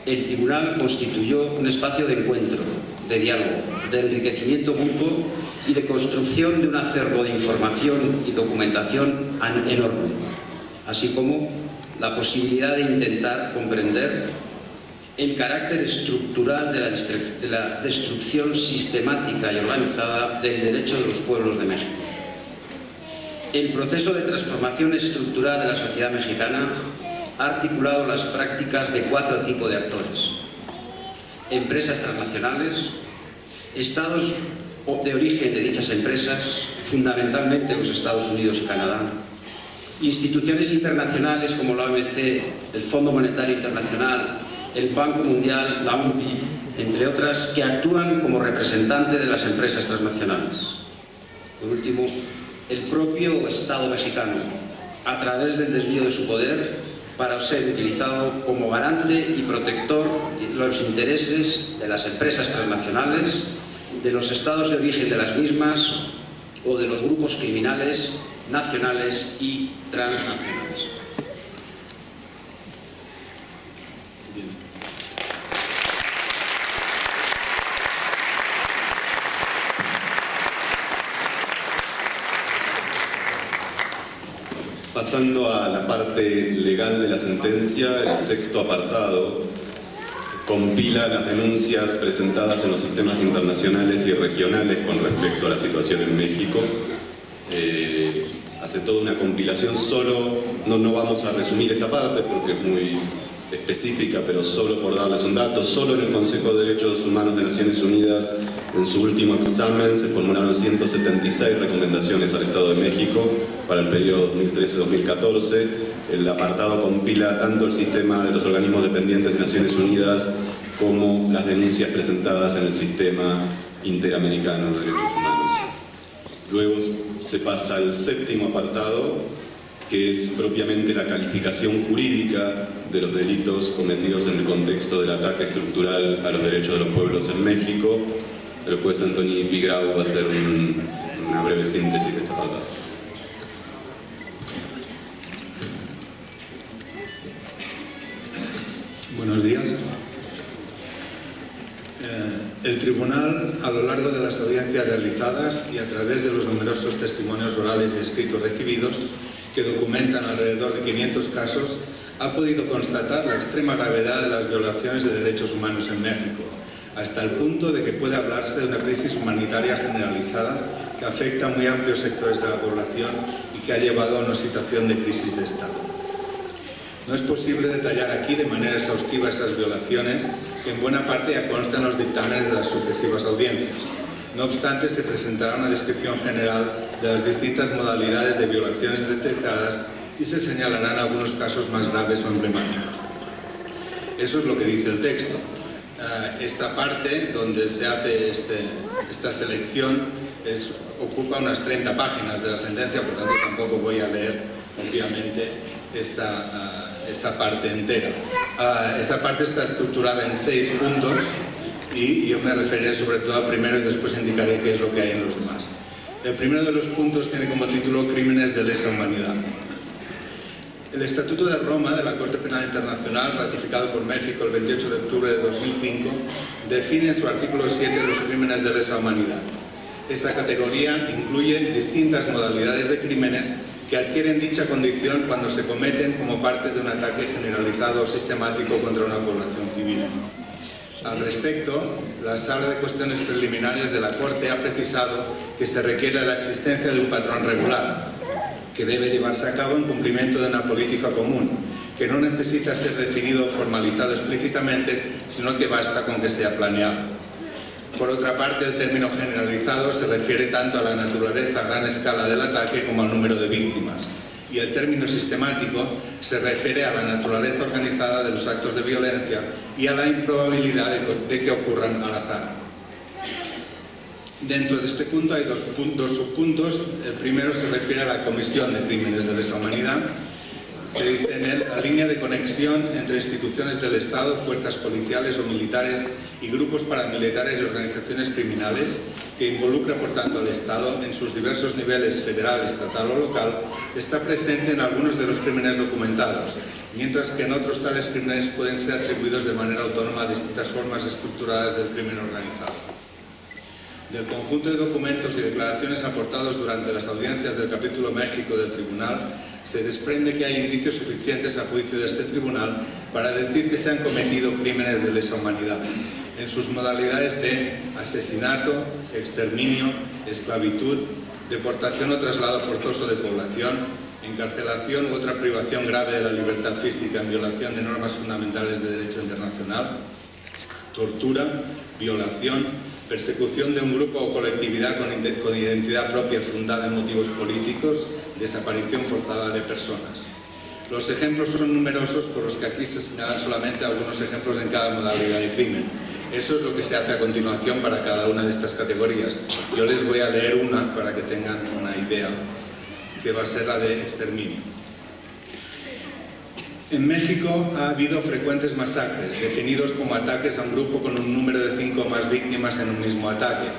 El tribunal constituyó un espacio de encuentro, de diálogo, de enriquecimiento mutuo y de construcción de un acervo de información y documentación enorme, así como la posibilidad de intentar comprender el carácter estructural de la destrucción sistemática y organizada del derecho de los pueblos de México. El proceso de transformación estructural de la sociedad mexicana ha articulado las prácticas de 4 tipos de actores: empresas transnacionales, estados de origen de dichas empresas, fundamentalmente los Estados Unidos y Canadá, instituciones internacionales como la OMC, el Fondo Monetario Internacional, el Banco Mundial, la UNPI, entre otras, que actúan como representantes de las empresas transnacionales. Por último, el propio Estado mexicano, a través del desvío de su poder, para ser utilizado como garante y protector de los intereses de las empresas transnacionales, de los estados de origen de las mismas o de los grupos criminales nacionales y transnacionales. Pasando a la parte legal de la sentencia, el 6º apartado compila las denuncias presentadas en los sistemas internacionales y regionales con respecto a la situación en México. Hace toda una compilación, no vamos a resumir esta parte porque es muy específica, pero solo por darles un dato, solo en el Consejo de Derechos Humanos de Naciones Unidas, en su último examen, se formularon 176 recomendaciones al Estado de México para el periodo 2013-2014. El apartado compila tanto el sistema de los organismos dependientes de Naciones Unidas como las denuncias presentadas en el sistema interamericano de derechos humanos. Luego se pasa al 7º apartado, que es propiamente la calificación jurídica de los delitos cometidos en el contexto del ataque estructural a los derechos de los pueblos en México. El juez Antoni Pigrau va a hacer una breve síntesis de esta apartado. Buenos días. El tribunal, a lo largo de las audiencias realizadas y a través de los numerosos testimonios orales y escritos recibidos, que documentan alrededor de 500 casos, ha podido constatar la extrema gravedad de las violaciones de derechos humanos en México, hasta el punto de que puede hablarse de una crisis humanitaria generalizada que afecta a muy amplios sectores de la población y que ha llevado a una situación de crisis de Estado. No es posible detallar aquí de manera exhaustiva esas violaciones, que en buena parte ya constan en los dictámenes de las sucesivas audiencias. No obstante, se presentará una descripción general de las distintas modalidades de violaciones detectadas y se señalarán algunos casos más graves o emblemáticos. Eso es lo que dice el texto. Esta parte donde se hace esta selección ocupa unas 30 páginas de la sentencia, por tanto tampoco voy a leer, obviamente, esa parte entera. Esa parte está estructurada en 6 puntos y yo me referiré sobre todo al primero y después indicaré qué es lo que hay en los demás. El primero de los puntos tiene como título Crímenes de lesa humanidad. El Estatuto de Roma de la Corte Penal Internacional, ratificado por México el 28 de octubre de 2005, define en su artículo 7 los crímenes de lesa humanidad. Esta categoría incluye distintas modalidades de crímenes que adquieren dicha condición cuando se cometen como parte de un ataque generalizado o sistemático contra una población civil. Al respecto, la Sala de Cuestiones Preliminares de la Corte ha precisado que se requiere la existencia de un patrón regular, que debe llevarse a cabo en cumplimiento de una política común, que no necesita ser definido o formalizado explícitamente, sino que basta con que sea planeado. Por otra parte, el término generalizado se refiere tanto a la naturaleza a gran escala del ataque como al número de víctimas, y el término sistemático se refiere a la naturaleza organizada de los actos de violencia y a la improbabilidad de que ocurran al azar. Dentro de este punto hay dos subpuntos. El primero se refiere a la comisión de crímenes de lesa humanidad. Se dice en él la línea de conexión entre instituciones del Estado, fuerzas policiales o militares y grupos paramilitares y organizaciones criminales, que involucra por tanto al Estado en sus diversos niveles federal, estatal o local, está presente en algunos de los crímenes documentados, mientras que en otros tales crímenes pueden ser atribuidos de manera autónoma a distintas formas estructuradas del crimen organizado. Del conjunto de documentos y declaraciones aportados durante las audiencias del capítulo México del Tribunal, se desprende que hay indicios suficientes a juicio de este tribunal para decir que se han cometido crímenes de lesa humanidad, en sus modalidades de asesinato, exterminio, esclavitud, deportación o traslado forzoso de población, encarcelación u otra privación grave de la libertad física en violación de normas fundamentales de derecho internacional, tortura, violación, persecución de un grupo o colectividad con identidad propia fundada en motivos políticos, desaparición forzada de personas. Los ejemplos son numerosos, por los que aquí se señalan solamente algunos ejemplos en cada modalidad de crimen. Eso es lo que se hace a continuación para cada una de estas categorías. Yo les voy a leer una para que tengan una idea, que va a ser la de exterminio. En México ha habido frecuentes masacres, definidos como ataques a un grupo con un número de 5 o más víctimas en un mismo ataque,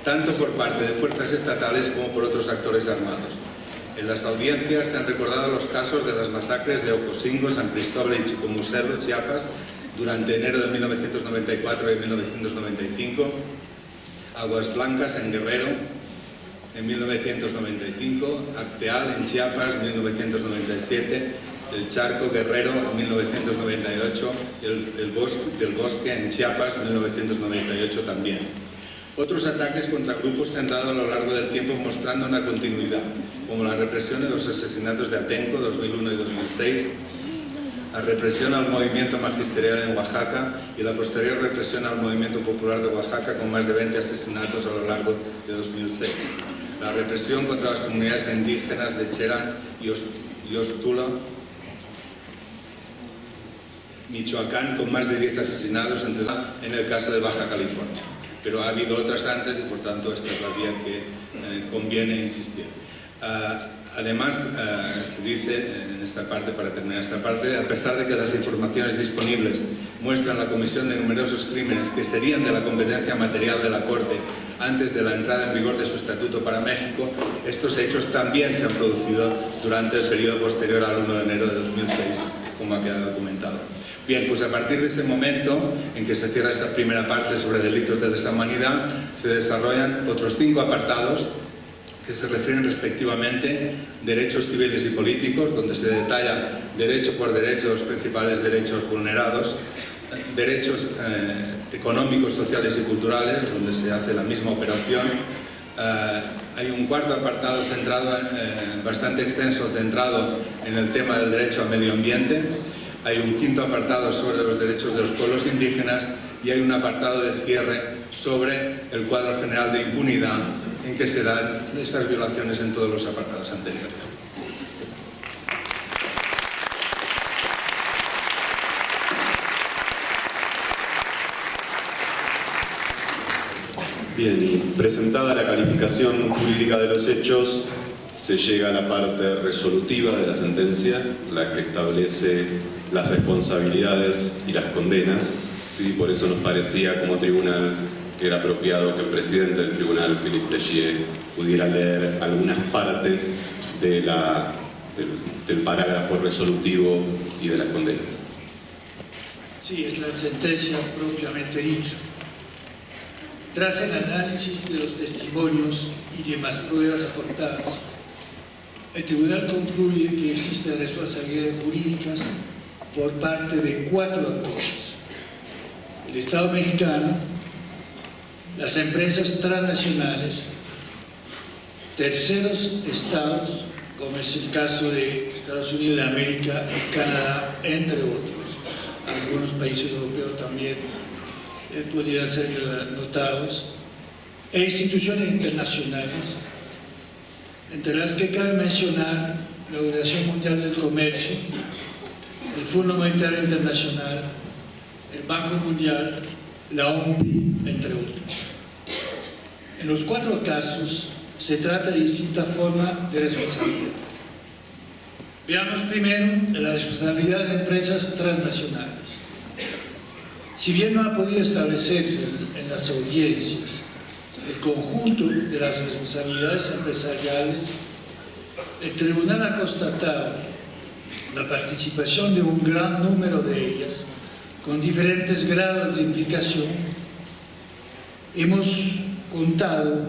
tanto por parte de fuerzas estatales como por otros actores armados. En las audiencias se han recordado los casos de las masacres de Ocosingo, San Cristóbal y Chicomucelo, Chiapas, durante enero de 1994 y 1995, Aguas Blancas en Guerrero, en 1995, Acteal en Chiapas, 1997, El Charco, Guerrero, en 1998, del Bosque en Chiapas, 1998 también. Otros ataques contra grupos se han dado a lo largo del tiempo mostrando una continuidad, como la represión de los asesinatos de Atenco, 2001 y 2006, la represión al movimiento magisterial en Oaxaca y la posterior represión al movimiento popular de Oaxaca con más de 20 asesinatos a lo largo de 2006. La represión contra las comunidades indígenas de Cherán y Ostula, Michoacán, con más de 10 asesinados en el caso de Baja California. Pero ha habido otras antes y por tanto esta es la vía que conviene insistir. Además, se dice en esta parte, para terminar esta parte, a pesar de que las informaciones disponibles muestran la comisión de numerosos crímenes que serían de la competencia material de la Corte antes de la entrada en vigor de su estatuto para México, estos hechos también se han producido durante el periodo posterior al 1 de enero de 2006, como ha quedado documentado. Bien, pues a partir de ese momento en que se cierra esa primera parte sobre delitos de lesa humanidad, se desarrollan otros 5 apartados que se refieren respectivamente derechos civiles y políticos, donde se detalla derecho por derecho los principales derechos vulnerados, derechos económicos, sociales y culturales, donde se hace la misma operación, Hay un cuarto apartado bastante extenso, centrado en el tema del derecho al medio ambiente. Hay un quinto apartado sobre los derechos de los pueblos indígenas y hay un apartado de cierre sobre el cuadro general de impunidad en que se dan esas violaciones en todos los apartados anteriores. Bien, y presentada la calificación jurídica de los hechos, se llega a la parte resolutiva de la sentencia, la que establece las responsabilidades y las condenas. ¿Sí? Por eso nos parecía como tribunal que era apropiado que el presidente del tribunal, Philippe Techier, pudiera leer algunas partes del parágrafo resolutivo y de las condenas. Sí, es la sentencia propiamente dicha. Tras el análisis de los testimonios y demás pruebas aportadas, el tribunal concluye que existen responsabilidades jurídicas por parte de 4 actores: el Estado mexicano, las empresas transnacionales, terceros estados, como es el caso de Estados Unidos de América y Canadá, entre otros. Algunos países europeos también pudieran ser notados, e instituciones internacionales, entre las que cabe mencionar la Organización Mundial del Comercio, el Fondo Monetario Internacional, el Banco Mundial, la OMPI, entre otros. En los 4 casos se trata de distintas formas de responsabilidad. Veamos primero la responsabilidad de empresas transnacionales. Si bien no ha podido establecerse en las audiencias el conjunto de las responsabilidades empresariales, el tribunal ha constatado la participación de un gran número de ellas, con diferentes grados de implicación. Hemos contado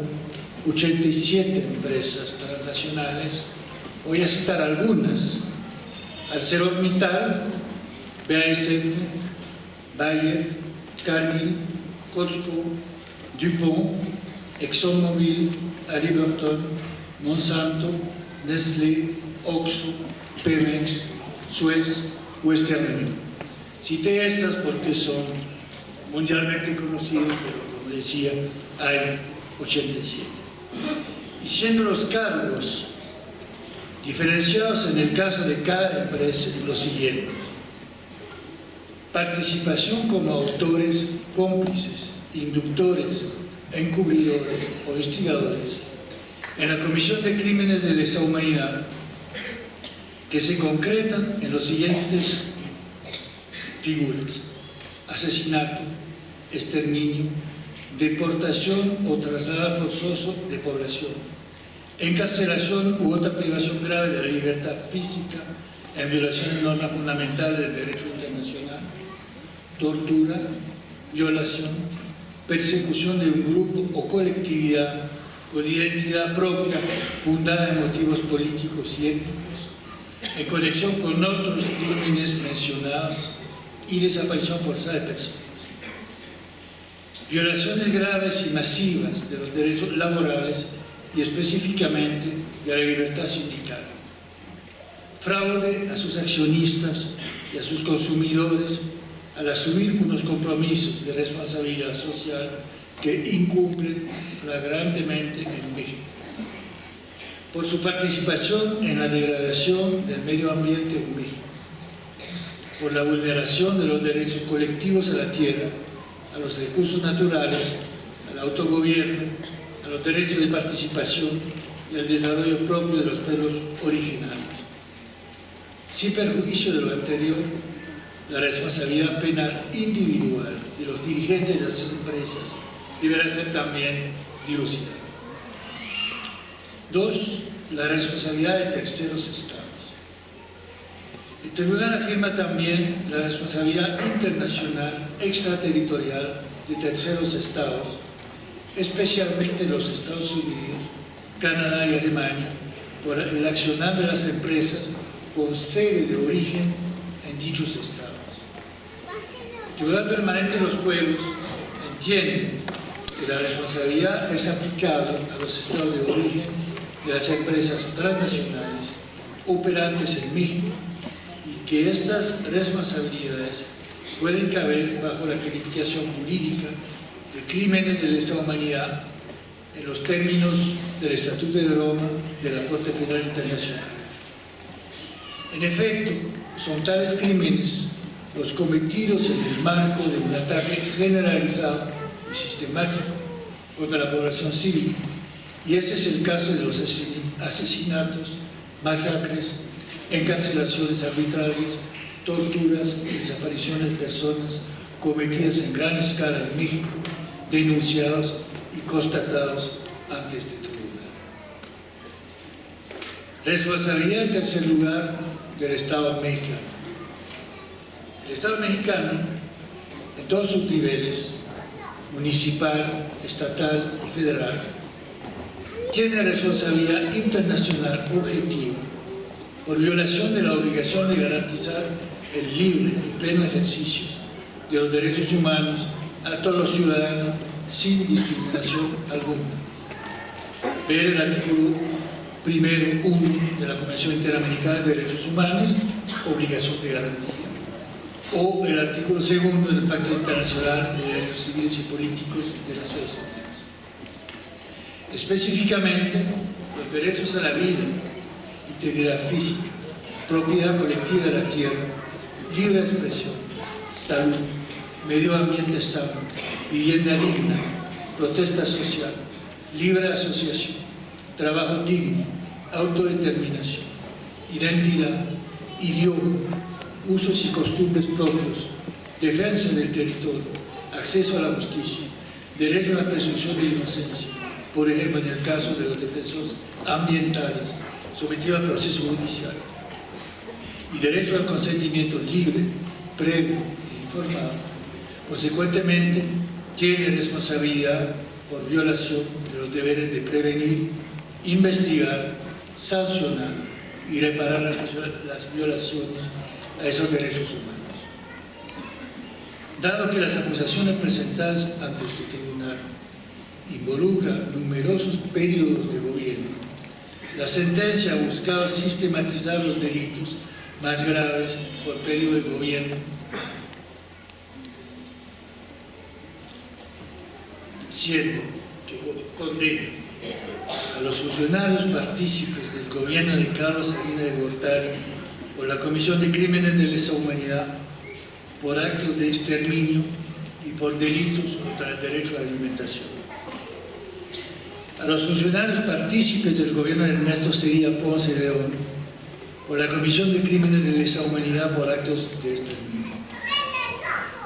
87 empresas transnacionales. Voy a citar algunas: ArcelorMittal, BASF, Bayer, Cargill, Costco, DuPont, ExxonMobil, Halliburton, Monsanto, Nestlé, Oxxo, Pemex, Suez, Western Union. Cité estas porque son mundialmente conocidas, pero como decía, hay 87. Y siendo los cargos diferenciados en el caso de cada empresa los siguientes: participación como autores, cómplices, inductores, encubridores o instigadores en la comisión de crímenes de lesa humanidad, que se concretan en los siguientes figuras: asesinato, exterminio, deportación o traslado forzoso de población, encarcelación u otra privación grave de la libertad física en violación de normas fundamentales del derecho internacional, tortura, violación, persecución de un grupo o colectividad con identidad propia fundada en motivos políticos y étnicos, en conexión con otros crímenes mencionados, y desaparición forzada de personas. Violaciones graves y masivas de los derechos laborales y específicamente de la libertad sindical. Fraude a sus accionistas y a sus consumidores al asumir unos compromisos de responsabilidad social que incumplen flagrantemente en México. Por su participación en la degradación del medio ambiente en México. Por la vulneración de los derechos colectivos a la tierra, a los recursos naturales, al autogobierno, a los derechos de participación y al desarrollo propio de los pueblos originarios. Sin perjuicio de lo anterior, la responsabilidad penal individual de los dirigentes de las empresas deberá ser también dilucidada. 2. La responsabilidad de terceros estados. El tribunal afirma también la responsabilidad internacional extraterritorial de terceros estados, especialmente los Estados Unidos, Canadá y Alemania, por el accionar de las empresas con sede de origen en dichos estados. El Tribunal Permanente de los Pueblos entiende que la responsabilidad es aplicable a los estados de origen de las empresas transnacionales operantes en México y que estas responsabilidades pueden caber bajo la calificación jurídica de crímenes de lesa humanidad en los términos del Estatuto de Roma de la Corte Penal Internacional. En efecto, son tales crímenes los cometidos en el marco de un ataque generalizado y sistemático contra la población civil, y ese es el caso de los asesinatos, masacres, encarcelaciones arbitrarias, torturas y desapariciones de personas cometidas en gran escala en México, denunciados y constatados ante este tribunal. Responsabilidad, en tercer lugar, del Estado mexicano. El Estado mexicano, en todos sus niveles, municipal, estatal y federal, tiene responsabilidad internacional objetiva por violación de la obligación de garantizar el libre y pleno ejercicio de los derechos humanos a todos los ciudadanos sin discriminación alguna. Ver el artículo 1.1 de la Convención Interamericana de Derechos Humanos, obligación de garantía, o el artículo 2 del Pacto Internacional de Derechos Civiles y Políticos de las Naciones Unidas. Específicamente, los derechos a la vida, integridad física, propiedad colectiva de la tierra, libre expresión, salud, medio ambiente sano, vivienda digna, protesta social, libre asociación, trabajo digno, autodeterminación, identidad, idioma, usos y costumbres propios, defensa del territorio, acceso a la justicia, derecho a la presunción de inocencia, por ejemplo en el caso de los defensores ambientales sometidos al proceso judicial, y derecho al consentimiento libre, previo e informado. Consecuentemente, tiene responsabilidad por violación de los deberes de prevenir, investigar, sancionar y reparar las violaciones a esos derechos humanos. Dado que las acusaciones presentadas ante este tribunal involucran numerosos periodos de gobierno, la sentencia ha buscado sistematizar los delitos más graves por periodo de gobierno, siendo que condena a los funcionarios partícipes del gobierno de Carlos Salinas de Gortari por la comisión de crímenes de lesa humanidad, por actos de exterminio y por delitos contra el derecho a la alimentación. A los funcionarios partícipes del gobierno de Ernesto Zedillo Ponce de León por la comisión de crímenes de lesa humanidad por actos de exterminio.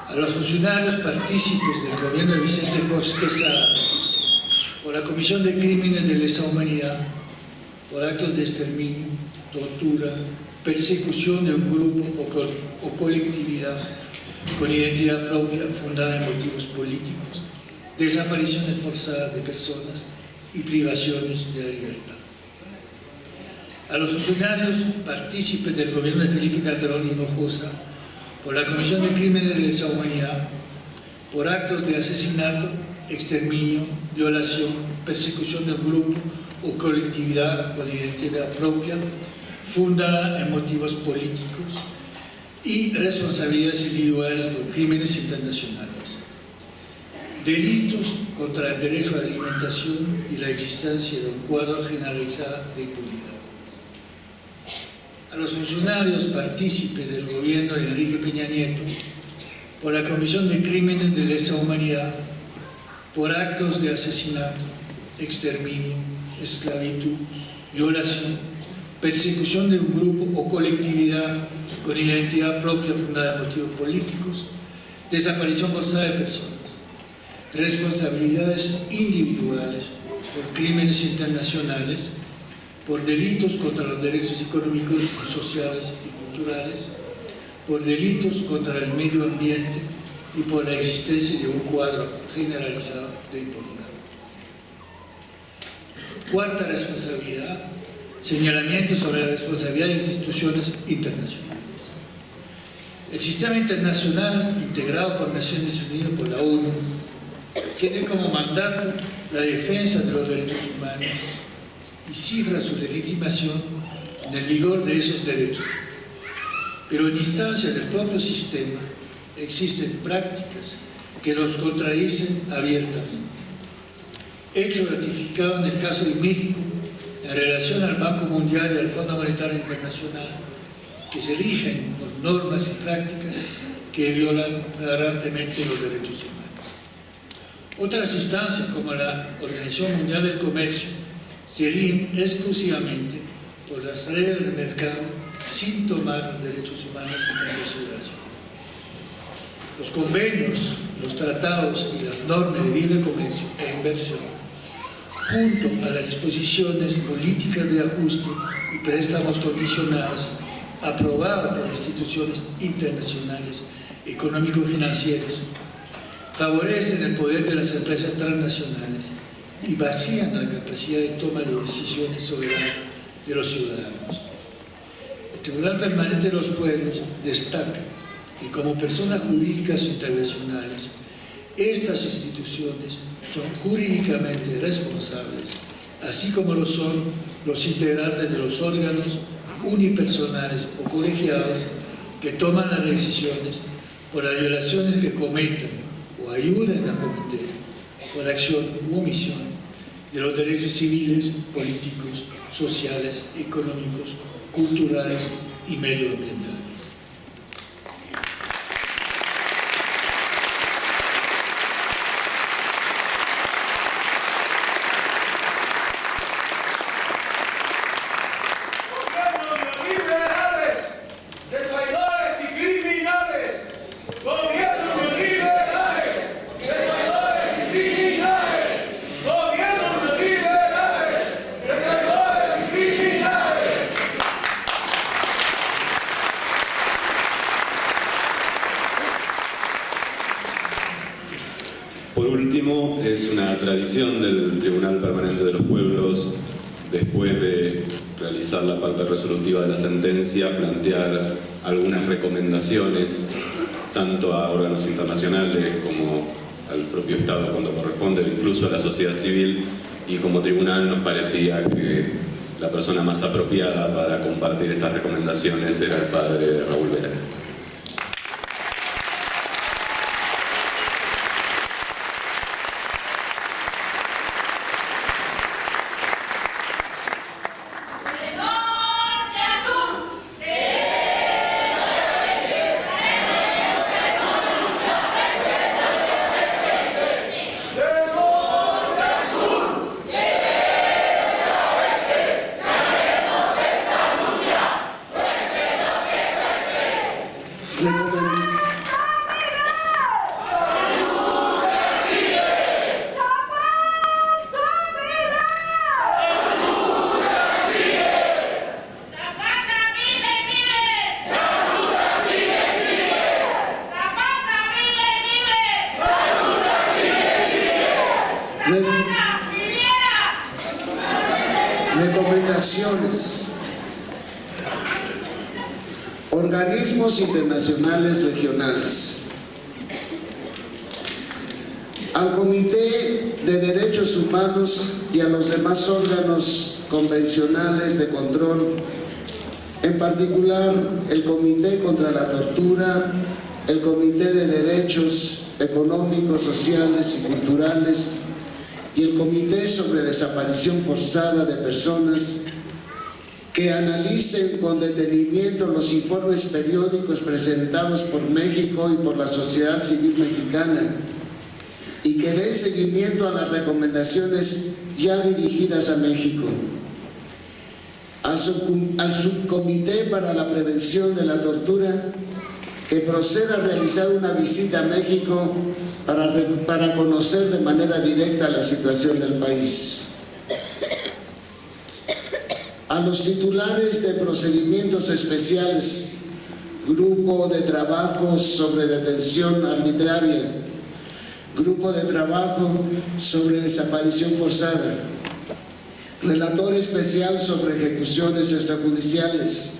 A los funcionarios partícipes del gobierno de Vicente Fox Quesada por la comisión de crímenes de lesa humanidad por actos de exterminio, tortura, persecución de un grupo o colectividad con identidad propia fundada en motivos políticos, desapariciones forzadas de personas y privaciones de la libertad. A los funcionarios partícipes del gobierno de Felipe Calderón Hinojosa por la comisión de crímenes de lesa humanidad por actos de asesinato, exterminio, violación, persecución de un grupo o colectividad con identidad propia fundada en motivos políticos y responsabilidades individuales por crímenes internacionales. Delitos contra el derecho a la alimentación y la existencia de un cuadro generalizado de impunidad. A los funcionarios partícipes del gobierno de Enrique Peña Nieto por la comisión de crímenes de lesa humanidad por actos de asesinato, exterminio, esclavitud, violación, persecución de un grupo o colectividad con identidad propia fundada en motivos políticos, desaparición forzada de personas, responsabilidades individuales por crímenes internacionales, por delitos contra los derechos económicos, sociales y culturales, por delitos contra el medio ambiente y por la existencia de un cuadro generalizado de impunidad. Cuarta responsabilidad, señalamiento sobre la responsabilidad de instituciones internacionales. El sistema internacional integrado por Naciones Unidas, por la ONU, tiene como mandato la defensa de los derechos humanos y cifra su legitimación en el vigor de esos derechos. Pero en instancia del propio sistema existen prácticas que los contradicen abiertamente. Hecho ratificado en el caso de México en relación al Banco Mundial y al Fondo Monetario Internacional, que se rigen por normas y prácticas que violan flagrantemente los derechos humanos. Otras instancias, como la Organización Mundial del Comercio, se rigen exclusivamente por las reglas del mercado sin tomar los derechos humanos en consideración. Los convenios, los tratados y las normas de libre comercio e inversión, junto a las disposiciones políticas de ajuste y préstamos condicionados aprobados por instituciones internacionales económico-financieras, favorecen el poder de las empresas transnacionales y vacían la capacidad de toma de decisiones soberanas de los ciudadanos. El Tribunal Permanente de los Pueblos destaca que como personas jurídicas internacionales, estas instituciones son jurídicamente responsables, así como lo son los integrantes de los órganos unipersonales o colegiados que toman las decisiones por las violaciones que cometan o ayuden a cometer, por acción u omisión, de los derechos civiles, políticos, sociales, económicos, culturales y medioambientales. Por último, es una tradición del Tribunal Permanente de los Pueblos, después de realizar la parte resolutiva de la sentencia, plantear algunas recomendaciones, tanto a órganos internacionales como al propio Estado cuando corresponde, incluso a la sociedad civil, y como tribunal nos parecía que la persona más apropiada para compartir estas recomendaciones era el padre Raúl Vera. Recomendaciones. Organismos internacionales regionales. Al Comité de Derechos Humanos y a los demás órganos convencionales de control, en particular el Comité contra la Tortura, el Comité de Derechos Económicos, Sociales y Culturales y el Comité sobre Desaparición Forzada de Personas, que analicen con detenimiento los informes periódicos presentados por México y por la sociedad civil mexicana y que den seguimiento a las recomendaciones ya dirigidas a México. Al Subcomité para la Prevención de la Tortura, que proceda a realizar una visita a México para conocer de manera directa la situación del país. A los titulares de procedimientos especiales, Grupo de Trabajo sobre Detención Arbitraria, Grupo de Trabajo sobre Desaparición Forzada, Relator Especial sobre Ejecuciones Extrajudiciales,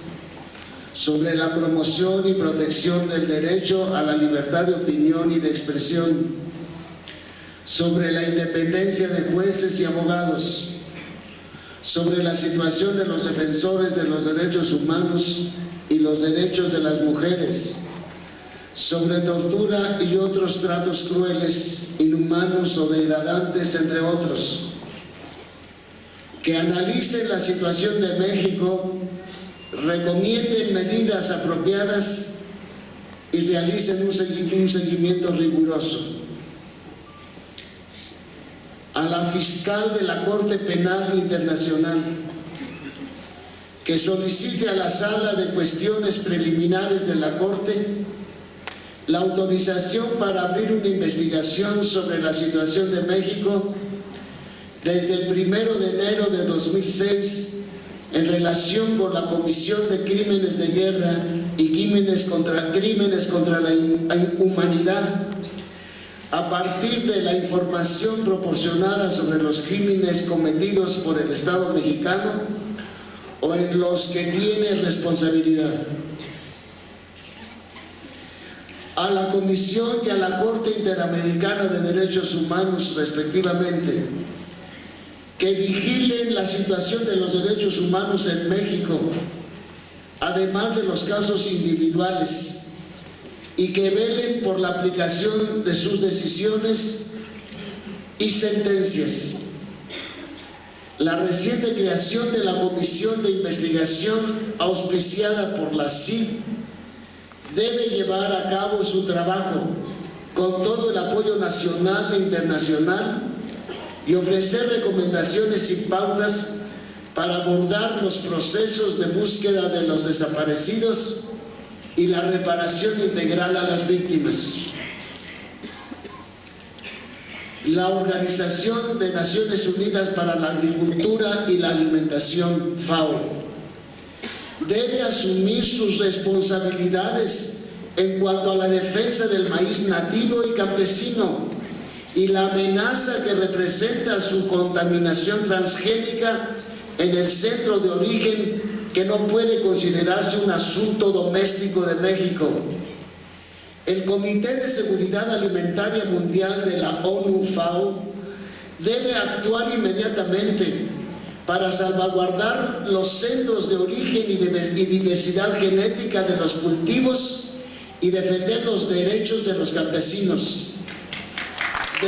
sobre la promoción y protección del derecho a la libertad de opinión y de expresión, sobre la independencia de jueces y abogados, sobre la situación de los defensores de los derechos humanos y los derechos de las mujeres, sobre tortura y otros tratos crueles, inhumanos o degradantes, entre otros. Que analicen la situación de México, recomienden medidas apropiadas y realicen un seguimiento riguroso. A la fiscal de la Corte Penal Internacional, que solicite a la Sala de Cuestiones Preliminares de la Corte la autorización para abrir una investigación sobre la situación de México desde el 1 de enero de 2006 en relación con la comisión de crímenes de guerra y crímenes contra la humanidad, a partir de la información proporcionada sobre los crímenes cometidos por el Estado mexicano o en los que tiene responsabilidad. A la Comisión y a la Corte Interamericana de Derechos Humanos, respectivamente, que vigilen la situación de los derechos humanos en México, además de los casos individuales, y que velen por la aplicación de sus decisiones y sentencias. La reciente creación de la Comisión de Investigación auspiciada por la CID debe llevar a cabo su trabajo con todo el apoyo nacional e internacional y ofrecer recomendaciones y pautas para abordar los procesos de búsqueda de los desaparecidos y la reparación integral a las víctimas. La Organización de Naciones Unidas para la Agricultura y la Alimentación, FAO, debe asumir sus responsabilidades en cuanto a la defensa del maíz nativo y campesino y la amenaza que representa su contaminación transgénica en el centro de origen, que no puede considerarse un asunto doméstico de México. El Comité de Seguridad Alimentaria Mundial de la ONU, FAO, debe actuar inmediatamente para salvaguardar los centros de origen y diversidad genética de los cultivos y defender los derechos de los campesinos. De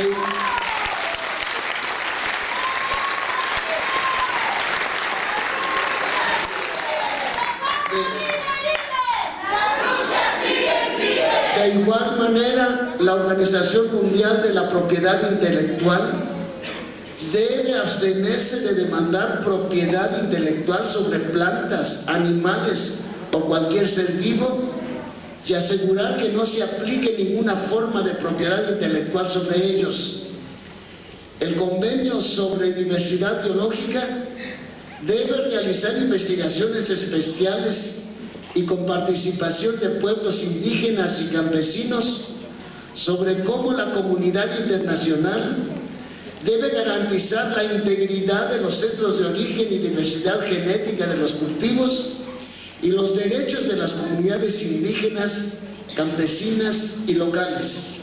igual manera, la Organización Mundial de la Propiedad Intelectual debe abstenerse de demandar propiedad intelectual sobre plantas, animales o cualquier ser vivo y asegurar que no se aplique ninguna forma de propiedad intelectual sobre ellos. El Convenio sobre Diversidad Biológica debe realizar investigaciones especiales y con participación de pueblos indígenas y campesinos sobre cómo la comunidad internacional debe garantizar la integridad de los centros de origen y diversidad genética de los cultivos y los derechos de las comunidades indígenas, campesinas y locales.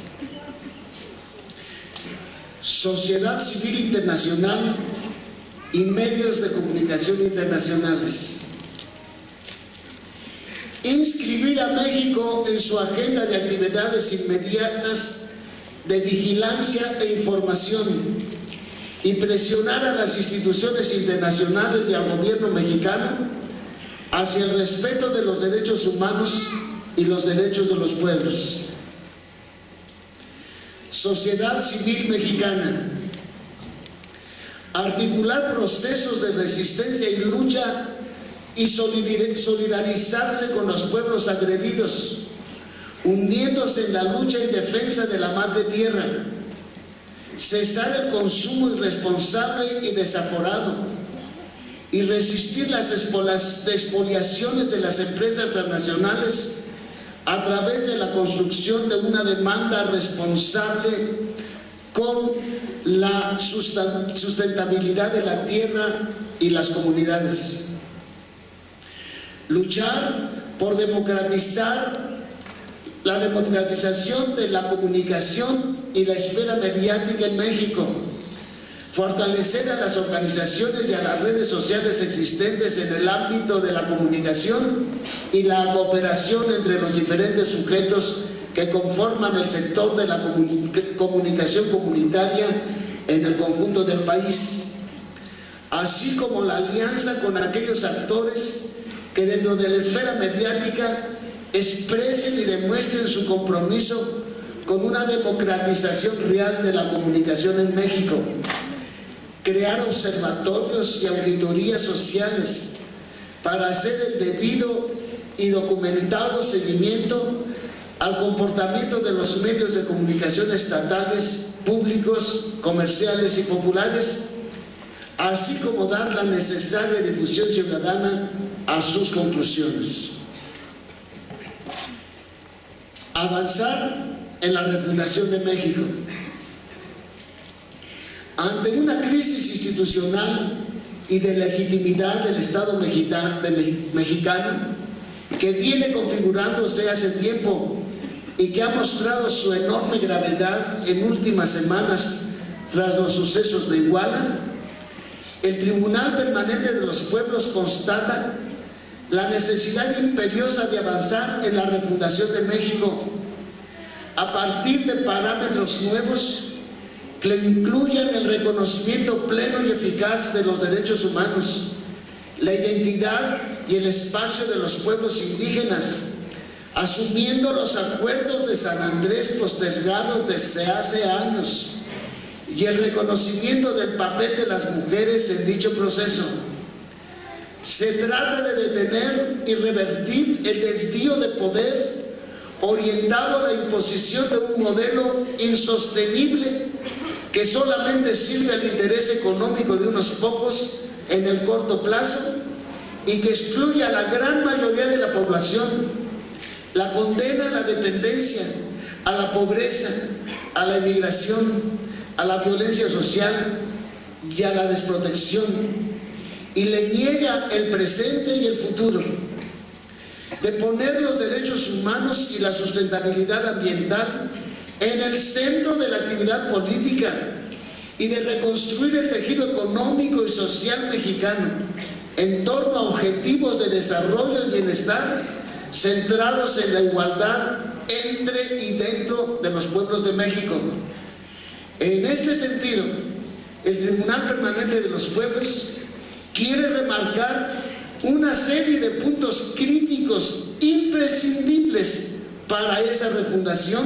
Sociedad civil internacional y medios de comunicación internacionales. Inscribir a México en su agenda de actividades inmediatas de vigilancia e información y presionar a las instituciones internacionales y al gobierno mexicano hacia el respeto de los derechos humanos y los derechos de los pueblos. Sociedad civil mexicana. Articular procesos de resistencia y lucha y solidarizarse con los pueblos agredidos, hundiéndose en la lucha en defensa de la madre tierra, cesar el consumo irresponsable y desaforado y resistir las expoliaciones de las empresas transnacionales a través de la construcción de una demanda responsable con la sustentabilidad de la tierra y las comunidades. Luchar por democratizar la democratización de la comunicación y la esfera mediática en México, fortalecer a las organizaciones y a las redes sociales existentes en el ámbito de la comunicación y la cooperación entre los diferentes sujetos que conforman el sector de la comunicación comunitaria en el conjunto del país, así como la alianza con aquellos actores que dentro de la esfera mediática expresen y demuestren su compromiso con una democratización real de la comunicación en México, crear observatorios y auditorías sociales para hacer el debido y documentado seguimiento al comportamiento de los medios de comunicación estatales, públicos, comerciales y populares, así como dar la necesaria difusión ciudadana a sus conclusiones. Avanzar en la refundación de México. Ante una crisis institucional y de legitimidad del Estado mexicano que viene configurándose hace tiempo y que ha mostrado su enorme gravedad en últimas semanas tras los sucesos de Iguala, el Tribunal Permanente de los Pueblos constata la necesidad imperiosa de avanzar en la refundación de México a partir de parámetros nuevos que incluyan el reconocimiento pleno y eficaz de los derechos humanos, la identidad y el espacio de los pueblos indígenas, asumiendo los acuerdos de San Andrés postergados desde hace años y el reconocimiento del papel de las mujeres en dicho proceso. Se trata de detener y revertir el desvío de poder orientado a la imposición de un modelo insostenible que solamente sirve al interés económico de unos pocos en el corto plazo y que excluye a la gran mayoría de la población, la condena a la dependencia, a la pobreza, a la emigración, a la violencia social y a la desprotección, y le niega el presente y el futuro, de poner los derechos humanos y la sustentabilidad ambiental en el centro de la actividad política y de reconstruir el tejido económico y social mexicano en torno a objetivos de desarrollo y bienestar centrados en la igualdad entre y dentro de los pueblos de México. En este sentido, el Tribunal Permanente de los Pueblos quiere remarcar una serie de puntos críticos imprescindibles para esa refundación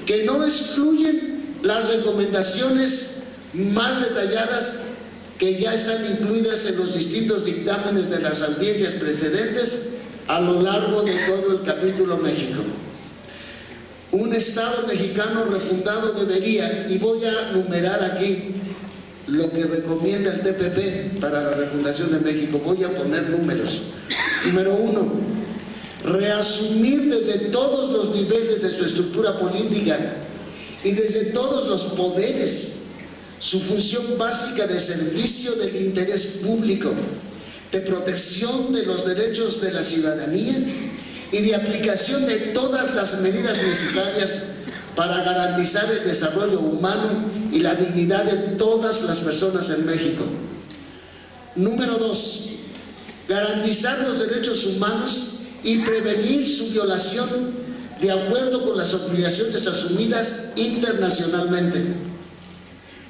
que no excluyen las recomendaciones más detalladas que ya están incluidas en los distintos dictámenes de las audiencias precedentes a lo largo de todo el capítulo México. Un Estado mexicano refundado debería, y voy a numerar aquí lo que recomienda el TPP para la refundación de México, voy a poner números. Número 1, reasumir desde todos los niveles de su estructura política y desde todos los poderes su función básica de servicio del interés público, de protección de los derechos de la ciudadanía y de aplicación de todas las medidas necesarias para garantizar el desarrollo humano y la dignidad de todas las personas en México. Número 2, garantizar los derechos humanos y prevenir su violación de acuerdo con las obligaciones asumidas internacionalmente.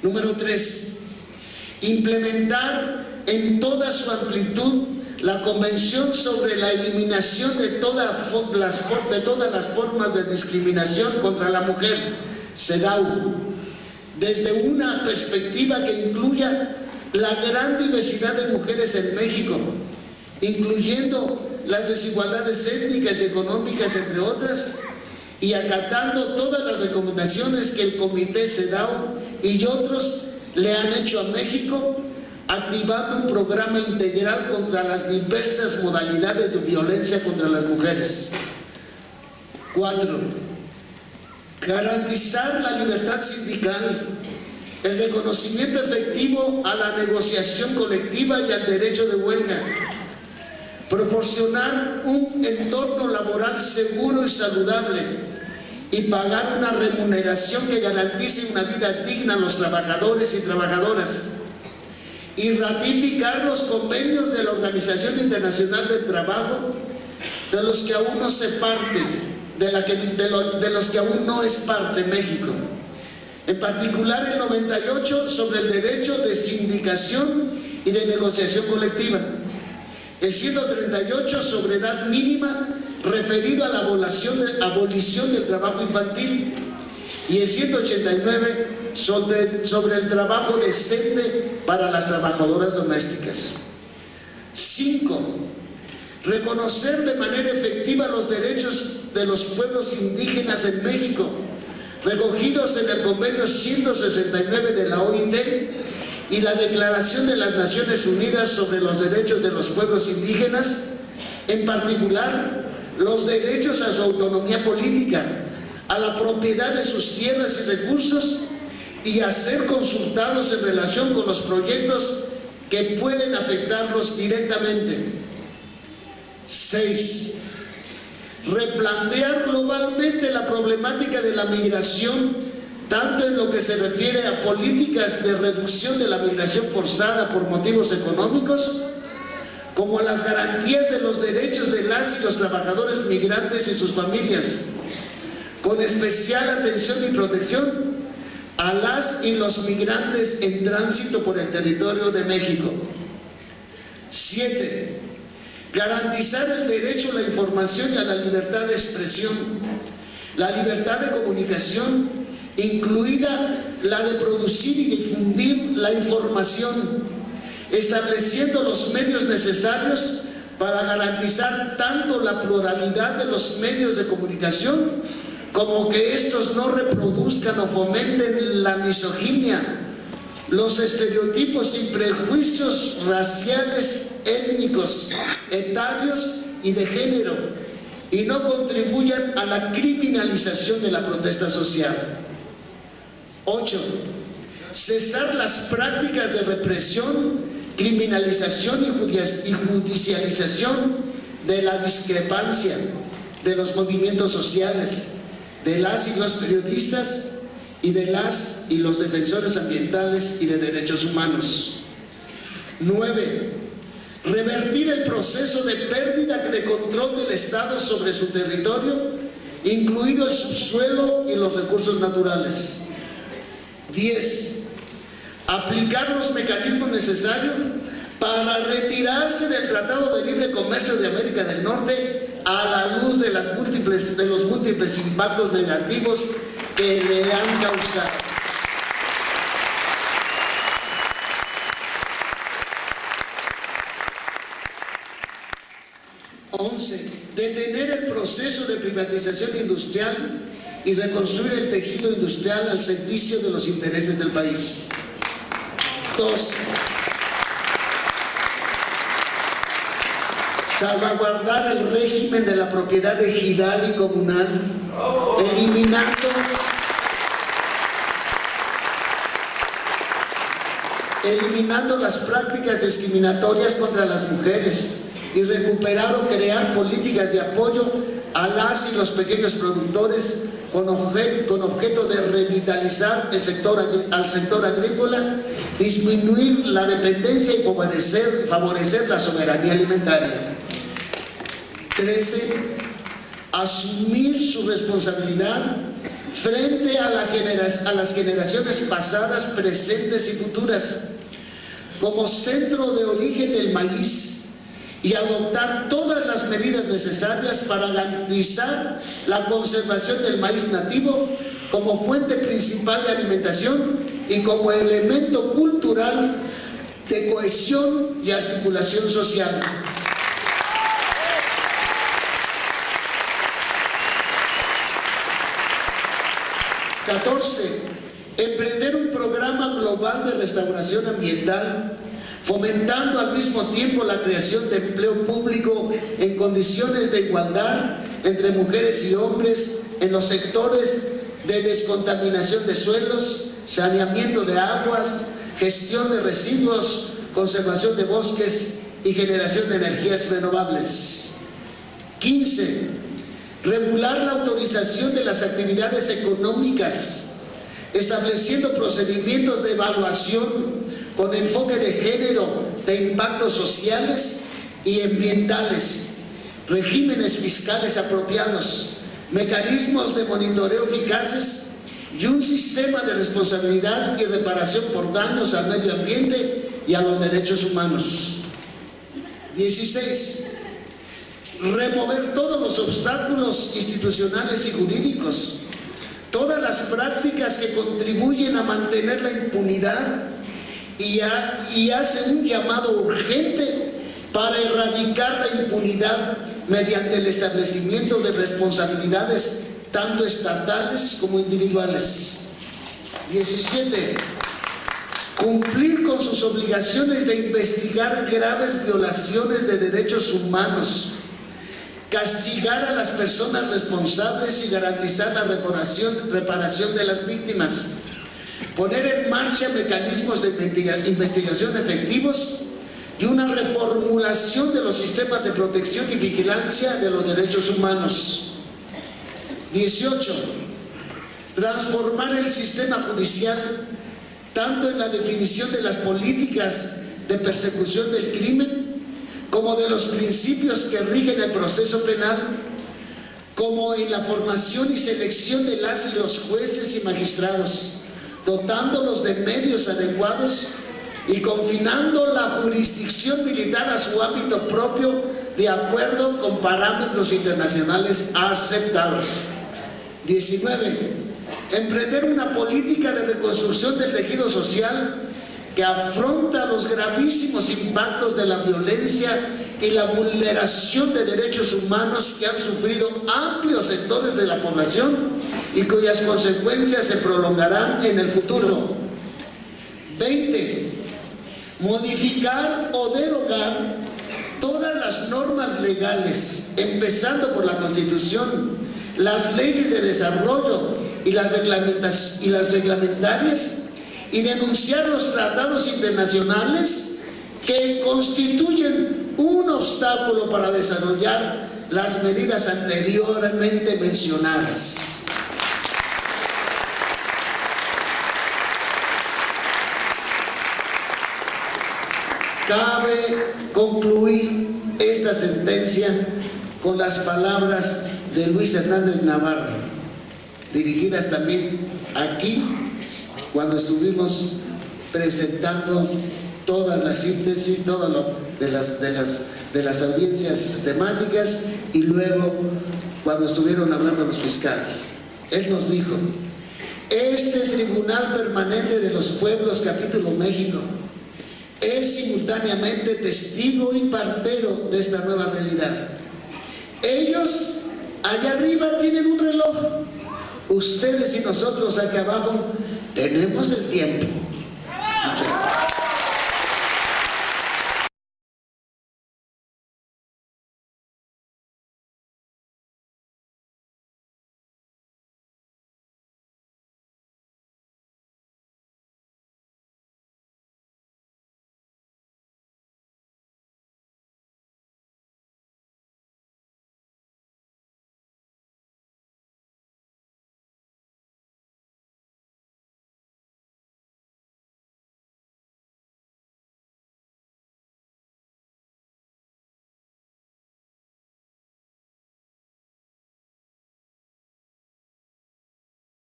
Número 3, implementar en toda su amplitud la Convención sobre la eliminación de todas las formas de discriminación contra la mujer, CEDAW, desde una perspectiva que incluya la gran diversidad de mujeres en México, incluyendo las desigualdades étnicas y económicas, entre otras, y acatando todas las recomendaciones que el Comité CEDAW y otros le han hecho a México, activando un programa integral contra las diversas modalidades de violencia contra las mujeres. 4, garantizar la libertad sindical, el reconocimiento efectivo a la negociación colectiva y al derecho de huelga, proporcionar un entorno laboral seguro y saludable y pagar una remuneración que garantice una vida digna a los trabajadores y trabajadoras, y ratificar los convenios de la Organización Internacional del Trabajo de los que aún no se parte, de los que aún no es parte México. En particular el 98 sobre el derecho de sindicación y de negociación colectiva, el 138 sobre edad mínima referido a la abolición del trabajo infantil, y el 189 sobre el trabajo decente para las trabajadoras domésticas. 5. Reconocer de manera efectiva los derechos de los pueblos indígenas en México, recogidos en el convenio 169 de la OIT y la Declaración de las Naciones Unidas sobre los Derechos de los Pueblos Indígenas, en particular los derechos a su autonomía política, a la propiedad de sus tierras y recursos, y a ser consultados en relación con los proyectos que pueden afectarlos directamente. 6. Replantear globalmente la problemática de la migración, tanto en lo que se refiere a políticas de reducción de la migración forzada por motivos económicos, como a las garantías de los derechos de las y los trabajadores migrantes y sus familias, con especial atención y protección a las y los migrantes en tránsito por el territorio de México. 7. Garantizar el derecho a la información y a la libertad de expresión, la libertad de comunicación, incluida la de producir y difundir la información, estableciendo los medios necesarios para garantizar tanto la pluralidad de los medios de comunicación como que estos no reproduzcan o fomenten la misoginia, los estereotipos y prejuicios raciales, étnicos, etarios y de género, y no contribuyan a la criminalización de la protesta social. 8. Cesar las prácticas de represión, criminalización y judicialización de la discrepancia, de los movimientos sociales, de las y los periodistas y de las y los defensores ambientales y de derechos humanos. 9. Revertir el proceso de pérdida de control del Estado sobre su territorio, incluido el subsuelo y los recursos naturales. 10. Aplicar los mecanismos necesarios para retirarse del Tratado de Libre Comercio de América del Norte a la luz de los múltiples impactos negativos que le han causado. Detener el proceso de privatización industrial y reconstruir el tejido industrial al servicio de los intereses del país. 2. Salvaguardar el régimen de la propiedad ejidal y comunal, eliminando las prácticas discriminatorias contra las mujeres, y recuperar o crear políticas de apoyo a las y los pequeños productores con objeto de revitalizar al sector agrícola, disminuir la dependencia y favorecer la soberanía alimentaria. 13. Asumir su responsabilidad frente a las generaciones pasadas, presentes y futuras, como centro de origen del maíz, y adoptar todas las medidas necesarias para garantizar la conservación del maíz nativo como fuente principal de alimentación y como elemento cultural de cohesión y articulación social. 14. Emprender un programa global de restauración ambiental, fomentando al mismo tiempo la creación de empleo público en condiciones de igualdad entre mujeres y hombres en los sectores de descontaminación de suelos, saneamiento de aguas, gestión de residuos, conservación de bosques y generación de energías renovables. 15. regular la autorización de las actividades económicas, estableciendo procedimientos de evaluación con enfoque de género, de impactos sociales y ambientales, regímenes fiscales apropiados, mecanismos de monitoreo eficaces y un sistema de responsabilidad y reparación por daños al medio ambiente y a los derechos humanos. 16. Remover todos los obstáculos institucionales y jurídicos, todas las prácticas que contribuyen a mantener la impunidad y hace un llamado urgente para erradicar la impunidad mediante el establecimiento de responsabilidades tanto estatales como individuales. 17. Cumplir con sus obligaciones de investigar graves violaciones de derechos humanos, castigar a las personas responsables y garantizar la reparación de las víctimas, poner en marcha mecanismos de investigación efectivos y una reformulación de los sistemas de protección y vigilancia de los derechos humanos. 18. Transformar el sistema judicial tanto en la definición de las políticas de persecución del crimen como de los principios que rigen el proceso penal, como en la formación y selección de las y los jueces y magistrados, dotándolos de medios adecuados y confinando la jurisdicción militar a su ámbito propio de acuerdo con parámetros internacionales aceptados. 19. Emprender una política de reconstrucción del tejido social que afronta los gravísimos impactos de la violencia y la vulneración de derechos humanos que han sufrido amplios sectores de la población y cuyas consecuencias se prolongarán en el futuro. 20. Modificar o derogar todas las normas legales, empezando por la Constitución, las leyes de desarrollo y las reglamentarias, y denunciar los tratados internacionales que constituyen un obstáculo para desarrollar las medidas anteriormente mencionadas. Cabe concluir esta sentencia con las palabras de Luis Hernández Navarro, dirigidas también aquí cuando estuvimos presentando todas las síntesis, todo lo de las audiencias temáticas, y luego cuando estuvieron hablando los fiscales. Él nos dijo: este Tribunal Permanente de los Pueblos, capítulo México, es simultáneamente testigo y partero de esta nueva realidad. Ellos allá arriba tienen un reloj, ustedes y nosotros acá abajo tenemos el tiempo.